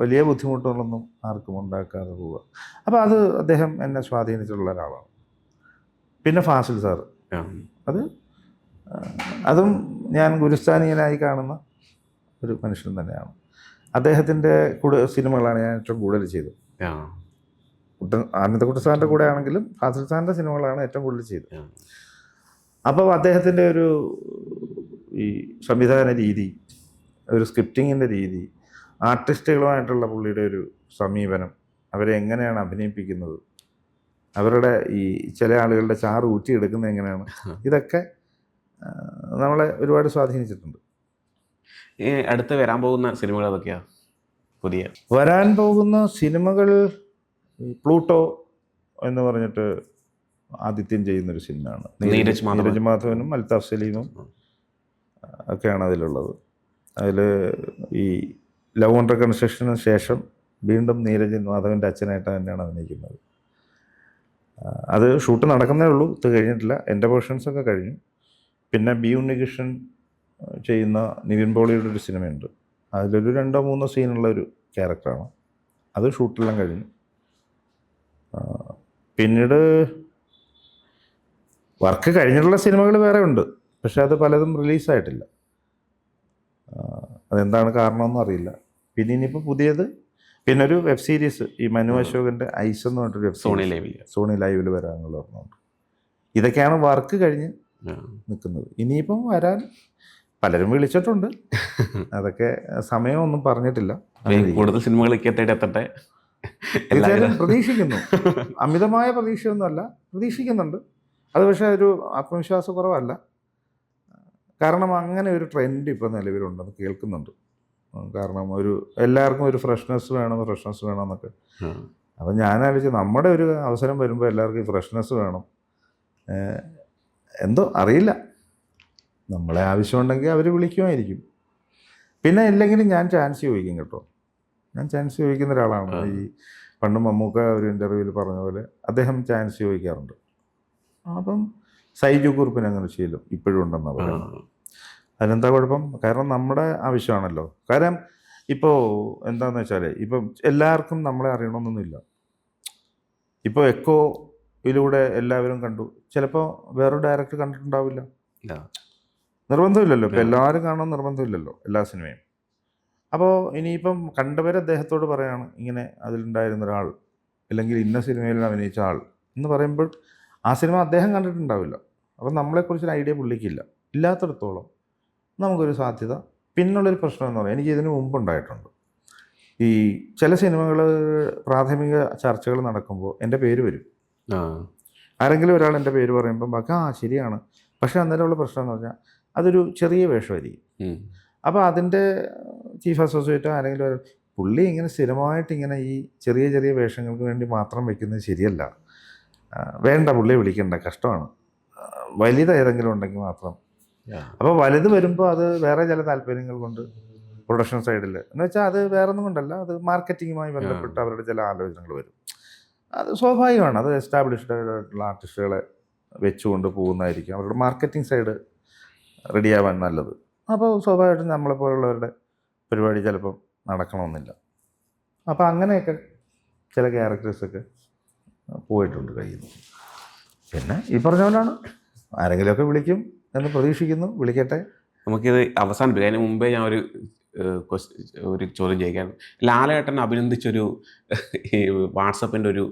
വലിയ ബുദ്ധിമുട്ടുകളൊന്നും ആർക്കും ഉണ്ടാക്കാതെ പോവുക. അപ്പോൾ അത് അദ്ദേഹം എന്നെ സ്വാധീനിച്ചിട്ടുള്ള ഒരാളാണ്. പിന്നെ ഫാസിൽ സാറ്, അതും ഞാൻ ഗുരുസ്ഥാനീയനായി കാണുന്ന ഒരു മനുഷ്യൻ തന്നെയാണ്. അദ്ദേഹത്തിൻ്റെ സിനിമകളാണ് ഞാൻ ഏറ്റവും കൂടുതൽ ചെയ്തത്. ആനന്ദക്കുട്ടി സാറിൻ്റെ കൂടെ ആണെങ്കിലും ഫാസിൽ സാറിൻ്റെ സിനിമകളാണ് ഏറ്റവും കൂടുതൽ ചെയ്തത്. അപ്പോൾ അദ്ദേഹത്തിൻ്റെ ഒരു ഈ സംവിധാന രീതി, ഒരു സ്ക്രിപ്റ്റിങ്ങിൻ്റെ രീതി, ആർട്ടിസ്റ്റുകളുമായിട്ടുള്ള പുള്ളിയുടെ ഒരു സമീപനം, അവരെ എങ്ങനെയാണ് അഭിനയിപ്പിക്കുന്നത്, അവരുടെ ഈ ചില ആളുകളുടെ ചാറ് ഊറ്റിയെടുക്കുന്നത് എങ്ങനെയാണ്, ഇതൊക്കെ നമ്മളെ ഒരുപാട് സ്വാധീനിച്ചിട്ടുണ്ട്. ഈ അടുത്ത് വരാൻ പോകുന്ന സിനിമകൾ അതൊക്കെയാണ് പുതിയ വരാൻ പോകുന്ന സിനിമകൾ? പ്ലൂട്ടോ എന്ന് പറഞ്ഞിട്ട് ആദിത്യൻ ചെയ്യുന്നൊരു സിനിമയാണ്. നീരജ് മാധവനും അൽതാഫ് സലീമും ഒക്കെയാണ് അതിലുള്ളത്. അതിൽ ഈ ലവ് ആൻഡ് റെക്കൺസ്ട്രക്ഷന് ശേഷം വീണ്ടും നീരജ് മാധവൻ്റെ അച്ഛനായിട്ട് തന്നെയാണ് അഭിനയിക്കുന്നത്. അത് ഷൂട്ട് നടക്കുന്നേ ഉള്ളൂ, ഇത് കഴിഞ്ഞിട്ടില്ല. എൻ്റെ പോർഷൻസൊക്കെ കഴിഞ്ഞു. പിന്നെ ബി ഉണ്ണികൃഷ്ണൻ ചെയ്യുന്ന നിവിൻ പോളിയുടെ ഒരു സിനിമയുണ്ട്, അതിലൊരു 2-3 സീനുള്ള ഒരു ക്യാരക്ടറാണ്. അത് ഷൂട്ടെല്ലാം കഴിഞ്ഞു. പിന്നീട് വർക്ക് കഴിഞ്ഞിട്ടുള്ള സിനിമകൾ വേറെ ഉണ്ട്, പക്ഷെ അത് പലതും റിലീസായിട്ടില്ല. അതെന്താണ് കാരണമെന്നും അറിയില്ല. പിന്നെ ഇനിയിപ്പോൾ പുതിയത് പിന്നെ ഒരു വെബ് സീരീസ്, ഈ മനു അശോകൻ്റെ ഐസ് എന്ന് പറഞ്ഞിട്ടൊരു വെബ് സോണി ലൈവിൽ വരാനുള്ള പറഞ്ഞുകൊണ്ട്. ഇതൊക്കെയാണ് വർക്ക് കഴിഞ്ഞ് നിൽക്കുന്നത്. ഇനിയിപ്പം വരാൻ പലരും വിളിച്ചിട്ടുണ്ട്, അതൊക്കെ സമയമൊന്നും പറഞ്ഞിട്ടില്ല. കൂടുതൽ സിനിമകളൊക്കെ എത്തട്ടെ. തീർച്ചയായിട്ടും പ്രതീക്ഷിക്കുന്നു, അമിതമായ പ്രതീക്ഷയൊന്നുമല്ല, പ്രതീക്ഷിക്കുന്നുണ്ട്. അത് പക്ഷേ ഒരു ആത്മവിശ്വാസക്കുറവല്ല, കാരണം അങ്ങനെ ഒരു ട്രെൻഡ് ഇപ്പോൾ നിലവിലുണ്ടെന്ന് കേൾക്കുന്നുണ്ട്. കാരണം എല്ലാവർക്കും ഒരു ഫ്രഷ്നെസ് വേണമെന്നൊക്കെ. അപ്പം ഞാനാലോചിച്ച് നമ്മുടെ ഒരു അവസരം വരുമ്പോൾ എല്ലാവർക്കും ഈ ഫ്രഷ്നെസ് വേണം, എന്തോ അറിയില്ല, നമ്മളെ ആവശ്യമുണ്ടെങ്കിൽ അവർ വിളിക്കുമായിരിക്കും. പിന്നെ ഇല്ലെങ്കിലും ഞാൻ ചാൻസ് ചോദിക്കും കേട്ടോ, ഞാൻ ചാൻസ് ചോദിക്കുന്ന ഒരാളാണ്. ഈ പണ്ട് മമ്മൂക്ക ഒരു ഇൻ്റർവ്യൂവിൽ പറഞ്ഞ പോലെ അദ്ദേഹം ചാൻസ് ചോദിക്കാറുണ്ട്. അപ്പം സൈജു കുറുപ്പിന് അങ്ങനെ ശീലം ഇപ്പോഴും ഉണ്ടെന്നാണ് പറയുന്നത്. അതിനെന്താ കുഴപ്പം? കാരണം നമ്മുടെ ആവശ്യമാണല്ലോ. കാരണം ഇപ്പോൾ എന്താണെന്ന് വെച്ചാൽ ഇപ്പം എല്ലാവർക്കും നമ്മളെ അറിയണമെന്നൊന്നുമില്ല. ഇപ്പോൾ എക്കോയിലൂടെ എല്ലാവരും കണ്ടു, ചിലപ്പോൾ വേറൊരു ഡയറക്ടർ കണ്ടിട്ടുണ്ടാവില്ല, നിർബന്ധമില്ലല്ലോ. ഇപ്പോൾ എല്ലാവരും കാണണമെന്ന് നിർബന്ധമില്ലല്ലോ എല്ലാ സിനിമയും. അപ്പോൾ ഇനിയിപ്പം കണ്ടവർ അദ്ദേഹത്തോട് പറയാണ് ഇങ്ങനെ അതിലുണ്ടായിരുന്ന ഒരാൾ, അല്ലെങ്കിൽ ഇന്ന സിനിമയിൽ അഭിനയിച്ച ആൾ എന്ന് പറയുമ്പോൾ ആ സിനിമ അദ്ദേഹം കണ്ടിട്ടുണ്ടാവില്ല. അപ്പം നമ്മളെക്കുറിച്ചൊരു ഐഡിയ പുള്ളിക്കില്ല. ഇല്ലാത്തിടത്തോളം നമുക്കൊരു സാധ്യത. പിന്നുള്ളൊരു പ്രശ്നം എന്ന് പറയുന്നത്, എനിക്ക് ഇതിന് മുമ്പുണ്ടായിട്ടുണ്ട്. ഈ ചില സിനിമകൾ പ്രാഥമിക ചർച്ചകൾ നടക്കുമ്പോൾ എൻ്റെ പേര് വരും. ആരെങ്കിലും ഒരാൾ എൻ്റെ പേര് പറയുമ്പം ബാക്കി ശരിയാണ്. പക്ഷേ അന്നേരമുള്ള പ്രശ്നം എന്ന് പറഞ്ഞാൽ അതൊരു ചെറിയ വേഷമായിരിക്കും. അപ്പോൾ അതിൻ്റെ ചീഫ് അസോസിയേറ്റോ ആരെങ്കിലും പുള്ളി ഇങ്ങനെ സ്ഥിരമായിട്ട് ഇങ്ങനെ ഈ ചെറിയ ചെറിയ വേഷങ്ങൾക്ക് വേണ്ടി മാത്രം വെക്കുന്നത് ശരിയല്ല, വേണ്ട, പുള്ളിയെ വിളിക്കണ്ട, കഷ്ടമാണ്, വലുത് ഏതെങ്കിലും ഉണ്ടെങ്കിൽ മാത്രം. അപ്പോൾ വലുത് വരുമ്പോൾ അത് വേറെ ചില താല്പര്യങ്ങൾ കൊണ്ട് പ്രൊഡക്ഷൻ സൈഡിൽ എന്ന് വെച്ചാൽ അത് വേറെ ഒന്നും കൊണ്ടല്ല, അത് മാർക്കറ്റിങ്ങുമായി ബന്ധപ്പെട്ട് അവരുടെ ചില ആലോചനകൾ വരും. അത് സ്വാഭാവികമാണ്, അത് എസ്റ്റാബ്ലിഷ്ഡ് ആയിട്ടുള്ള ആർട്ടിസ്റ്റുകളെ വെച്ചുകൊണ്ട് പോകുന്നതായിരിക്കും അവരുടെ മാർക്കറ്റിംഗ് സൈഡ് റെഡിയാവാൻ നല്ലത്. അപ്പോൾ സ്വാഭാവികമായിട്ടും നമ്മളെപ്പോലുള്ളവരുടെ പരിപാടി ചിലപ്പം നടക്കണമെന്നില്ല. അപ്പോൾ അങ്ങനെയൊക്കെ ചില ക്യാരക്ടേഴ്സൊക്കെ പോയിട്ടുണ്ട് കയ്യിൽ നിന്ന്. പിന്നെ ഈ പറഞ്ഞ പോലാണ്, ആരെങ്കിലുമൊക്കെ വിളിക്കും എന്ന് പ്രതീക്ഷിക്കുന്നു, വിളിക്കട്ടെ. നമുക്കിത് അവസാനിപ്പിക്കാം. അതിന് മുമ്പേ ഞാൻ ഒരു ചോദ്യം ചോദിക്കാൻ. ലാലേട്ടൻ അഭിനന്ദിച്ചൊരു ഈ വാട്സപ്പിലൊരു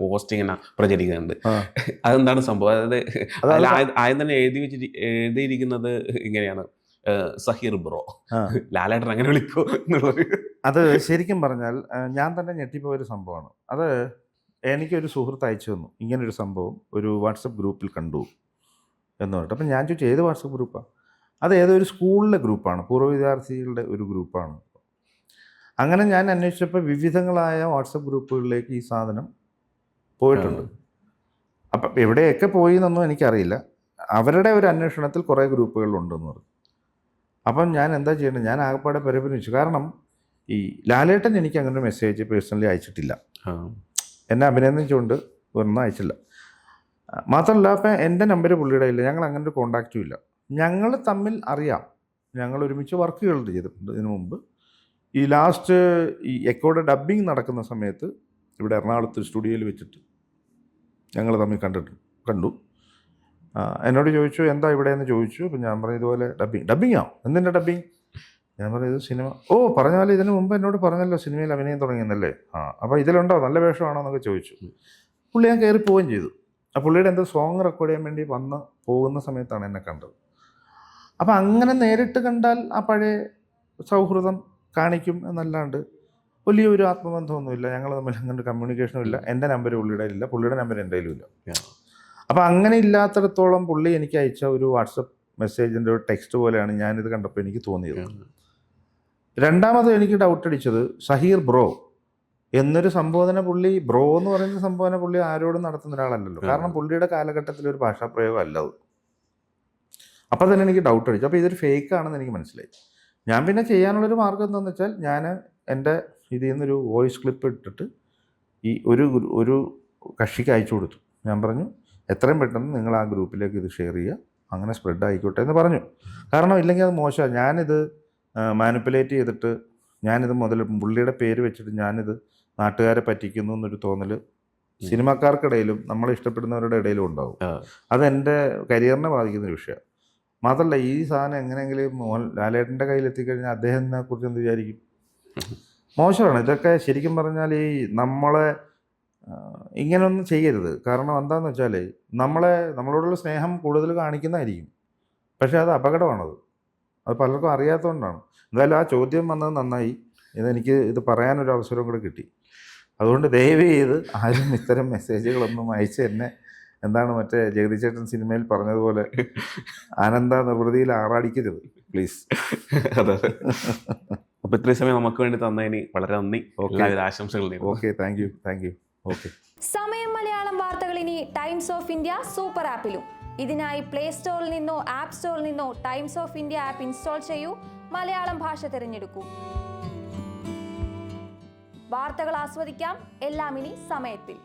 പോസ്റ്റ് ഇങ്ങനെ പ്രചരിക്കുന്നുണ്ട്. അതെന്താണ് സംഭവം? അതായത് ആദ്യം തന്നെ എഴുതിയിരിക്കുന്നത് ഇങ്ങനെയാണ്, സഹീർ ബ്രോ, ലാലേട്ടൻ അങ്ങനെ വിളിക്കോ എന്നുള്ളത്. അത് ശരിക്കും പറഞ്ഞാൽ ഞാൻ തന്നെ ഞെട്ടിപ്പോയൊരു സംഭവമാണ്. അത് എനിക്കൊരു സുഹൃത്ത് അയച്ചു തന്നു, ഇങ്ങനൊരു സംഭവം ഒരു വാട്സപ്പ് ഗ്രൂപ്പിൽ കണ്ടു എന്ന് പറഞ്ഞിട്ട്. അപ്പം ഞാൻ ചോദിച്ചു ഏത് വാട്സപ്പ് ഗ്രൂപ്പാണ്? അത് ഏതൊരു സ്കൂളിലെ ഗ്രൂപ്പാണ്, പൂർവ്വ വിദ്യാർത്ഥികളുടെ ഒരു ഗ്രൂപ്പാണ്. അങ്ങനെ ഞാൻ അന്വേഷിച്ചപ്പോൾ വിവിധങ്ങളായ വാട്സപ്പ് ഗ്രൂപ്പുകളിലേക്ക് ഈ സാധനം പോയിട്ടുണ്ട്. അപ്പം എവിടെയൊക്കെ പോയി എന്നൊന്നും എനിക്കറിയില്ല. അവരുടെ ഒരു അന്വേഷണത്തിൽ കുറേ ഗ്രൂപ്പുകളുണ്ടെന്ന് പറഞ്ഞു. അപ്പം ഞാൻ എന്താ ചെയ്യേണ്ടത്, ഞാൻ ആകപ്പാടെ പരിഭ്രമിച്ചു. കാരണം ഈ ലാലേട്ടൻ എനിക്ക് അങ്ങനെ ഒരു മെസ്സേജ് പേഴ്സണലി അയച്ചിട്ടില്ല, എന്നെ അഭിനന്ദിച്ചുകൊണ്ട് ഒന്നും അയച്ചില്ല. മാത്രമല്ല ഇപ്പം എൻ്റെ നമ്പർ പുള്ളിയുടെ ഇല്ല, ഞങ്ങൾ അങ്ങനെ ഒരു കോണ്ടാക്റ്റും ഇല്ല. ഞങ്ങൾ തമ്മിൽ അറിയാം, ഞങ്ങൾ ഒരുമിച്ച് വർക്കുകൾ ചെയ്തിട്ടുണ്ട് ഇതിനു മുമ്പ്. ഈ ലാസ്റ്റ് ഈ എക്കോയുടെ ഡബ്ബിങ് നടക്കുന്ന സമയത്ത് ഇവിടെ എറണാകുളത്ത് സ്റ്റുഡിയോയിൽ വെച്ചിട്ട് ഞങ്ങൾ തമ്മിൽ കണ്ടു. എന്നോട് ചോദിച്ചു എന്താ ഇവിടെ എന്ന് ചോദിച്ചു. അപ്പം ഞാൻ പറഞ്ഞു ഇതുപോലെ ഡബ്ബിങ്ങോ, എന്തിൻ്റെ ഡബ്ബിങ്? ഞാൻ പറഞ്ഞു ഇത് സിനിമ. ഓ പറഞ്ഞാൽ ഇതിനു മുമ്പ് എന്നോട് പറഞ്ഞല്ലോ സിനിമയിൽ അഭിനയം തുടങ്ങിയെന്നല്ലേ. അപ്പോൾ ഇതിലുണ്ടോ, നല്ല വേഷമാണോ എന്നൊക്കെ ചോദിച്ചു. പുള്ളി ഞാൻ കയറി പോവുകയും ചെയ്തു. ആ പുള്ളിയുടെ എന്തോ സോങ് റെക്കോർഡ് ചെയ്യാൻ വേണ്ടി പോകുന്ന സമയത്താണ് എന്നെ കണ്ടത്. അപ്പം അങ്ങനെ നേരിട്ട് കണ്ടാൽ ആ പഴയ സൗഹൃദം കാണിക്കും എന്നല്ലാണ്ട് വലിയൊരു ആത്മബന്ധമൊന്നുമില്ല, ഞങ്ങൾ തമ്മിൽ അങ്ങനെ കമ്മ്യൂണിക്കേഷനും ഇല്ല. എൻ്റെ നമ്പർ പുള്ളിയുടെ ഇല്ല, പുള്ളിയുടെ നമ്പർ എൻ്റെ കയ്യിലും ഇല്ല. അപ്പം അങ്ങനെ ഇല്ലാത്തിടത്തോളം പുള്ളി എനിക്ക് അയച്ച ഒരു വാട്സപ്പ് മെസ്സേജിൻ്റെ ഒരു ടെക്സ്റ്റ് പോലെയാണ് ഞാനിത് കണ്ടപ്പോൾ എനിക്ക് തോന്നിയത്. രണ്ടാമത് എനിക്ക് ഡൗട്ട് അടിച്ചത് ഷഹീർ ബ്രോ എന്നൊരു സംബോധന പുള്ളി, ബ്രോ എന്ന് പറയുന്ന സംബോധന പുള്ളി ആരോടും നടത്തുന്ന ഒരാളല്ലല്ലോ. കാരണം പുള്ളിയുടെ കാലഘട്ടത്തിലൊരു ഭാഷാപ്രയോഗം അല്ല അത്. അപ്പോൾ തന്നെ എനിക്ക് ഡൗട്ട് അടിച്ചു. അപ്പോൾ ഇതൊരു ഫേക്ക് ആണെന്ന് എനിക്ക് മനസ്സിലായി. ഞാൻ പിന്നെ ചെയ്യാനുള്ളൊരു മാർഗ്ഗം എന്താണെന്ന് വെച്ചാൽ ഞാൻ എൻ്റെ ഇതിൽ നിന്നൊരു വോയിസ് ക്ലിപ്പ് ഇട്ടിട്ട് ഈ ഒരു കക്ഷിക്ക് അയച്ചു കൊടുത്തു. ഞാൻ പറഞ്ഞു എത്രയും പെട്ടെന്ന് നിങ്ങൾ ആ ഗ്രൂപ്പിലേക്ക് ഇത് ഷെയർ ചെയ്യുക, അങ്ങനെ സ്പ്രെഡ് ആയിക്കോട്ടെ എന്ന് പറഞ്ഞു. കാരണം ഇല്ലെങ്കിൽ അത് മോശമാണ്. ഞാനിത് മാനിപ്പുലേറ്റ് ചെയ്തിട്ട് ഞാനിത് പുള്ളിയുടെ പേര് വെച്ചിട്ട് ഞാനിത് നാട്ടുകാരെ പറ്റിക്കുന്നു എന്നൊരു തോന്നൽ സിനിമാക്കാർക്കിടയിലും നമ്മളെ ഇഷ്ടപ്പെടുന്നവരുടെ ഇടയിലും ഉണ്ടാവും. അതെൻ്റെ കരിയറിനെ ബാധിക്കുന്നൊരു വിഷയമാണ്. മാത്രമല്ല ഈ സാധനം എങ്ങനെയെങ്കിലും ലാലേട്ടൻ്റെ കയ്യിലെത്തിക്കഴിഞ്ഞാൽ അദ്ദേഹത്തിനെ കുറിച്ച് എന്ത് വിചാരിക്കും? മോശമാണ് ഇതൊക്കെ. ശരിക്കും പറഞ്ഞാൽ ഈ നമ്മളെ ഇങ്ങനെയൊന്നും ചെയ്യരുത്. കാരണം എന്താണെന്ന് വെച്ചാൽ നമ്മളോടുള്ള സ്നേഹം കൂടുതൽ കാണിക്കുന്നതായിരിക്കും, പക്ഷേ അത് അപകടമാണത്. അത് പലർക്കും അറിയാത്തതുകൊണ്ടാണ്. എന്തായാലും ആ ചോദ്യം വന്നത് നന്നായി. ഇതെനിക്ക് ഇത് പറയാനൊരു അവസരം കൂടെ കിട്ടി. അതുകൊണ്ട് ദയവ് ചെയ്ത് ആരും ഇത്തരം മെസ്സേജുകളൊന്നും അയച്ച് എന്നെ എന്താണ് മറ്റേ ജഗദീശേട്ടൻ സിനിമയിൽ പറഞ്ഞതുപോലെ ആനന്ദ നിർവൃതിയിൽ ആറാടിക്കരുത് പ്ലീസ്. അതെ. അപ്പോൾ ഇത്രയും സമയം നമുക്ക് വേണ്ടി തന്നതിന് വളരെ നന്ദി. ആശംസകൾ. Okay, thank you. ഓക്കെ. സമയം മലയാളം വാർത്തകൾ ഇനി ടൈംസ് ഓഫ് ഇന്ത്യ സൂപ്പർ ആപ്പിലും. ഇതിനായി പ്ലേ സ്റ്റോറിൽ നിന്നോ ആപ്പ് സ്റ്റോറിൽ നിന്നോ times of India app install ചെയ്യൂ. മലയാളം ഭാഷ തിരഞ്ഞെടുക്കൂ. വാർത്തകൾ ആസ്വദിക്കാം. എല്ലാം ഇനി സമയത്തിൽ.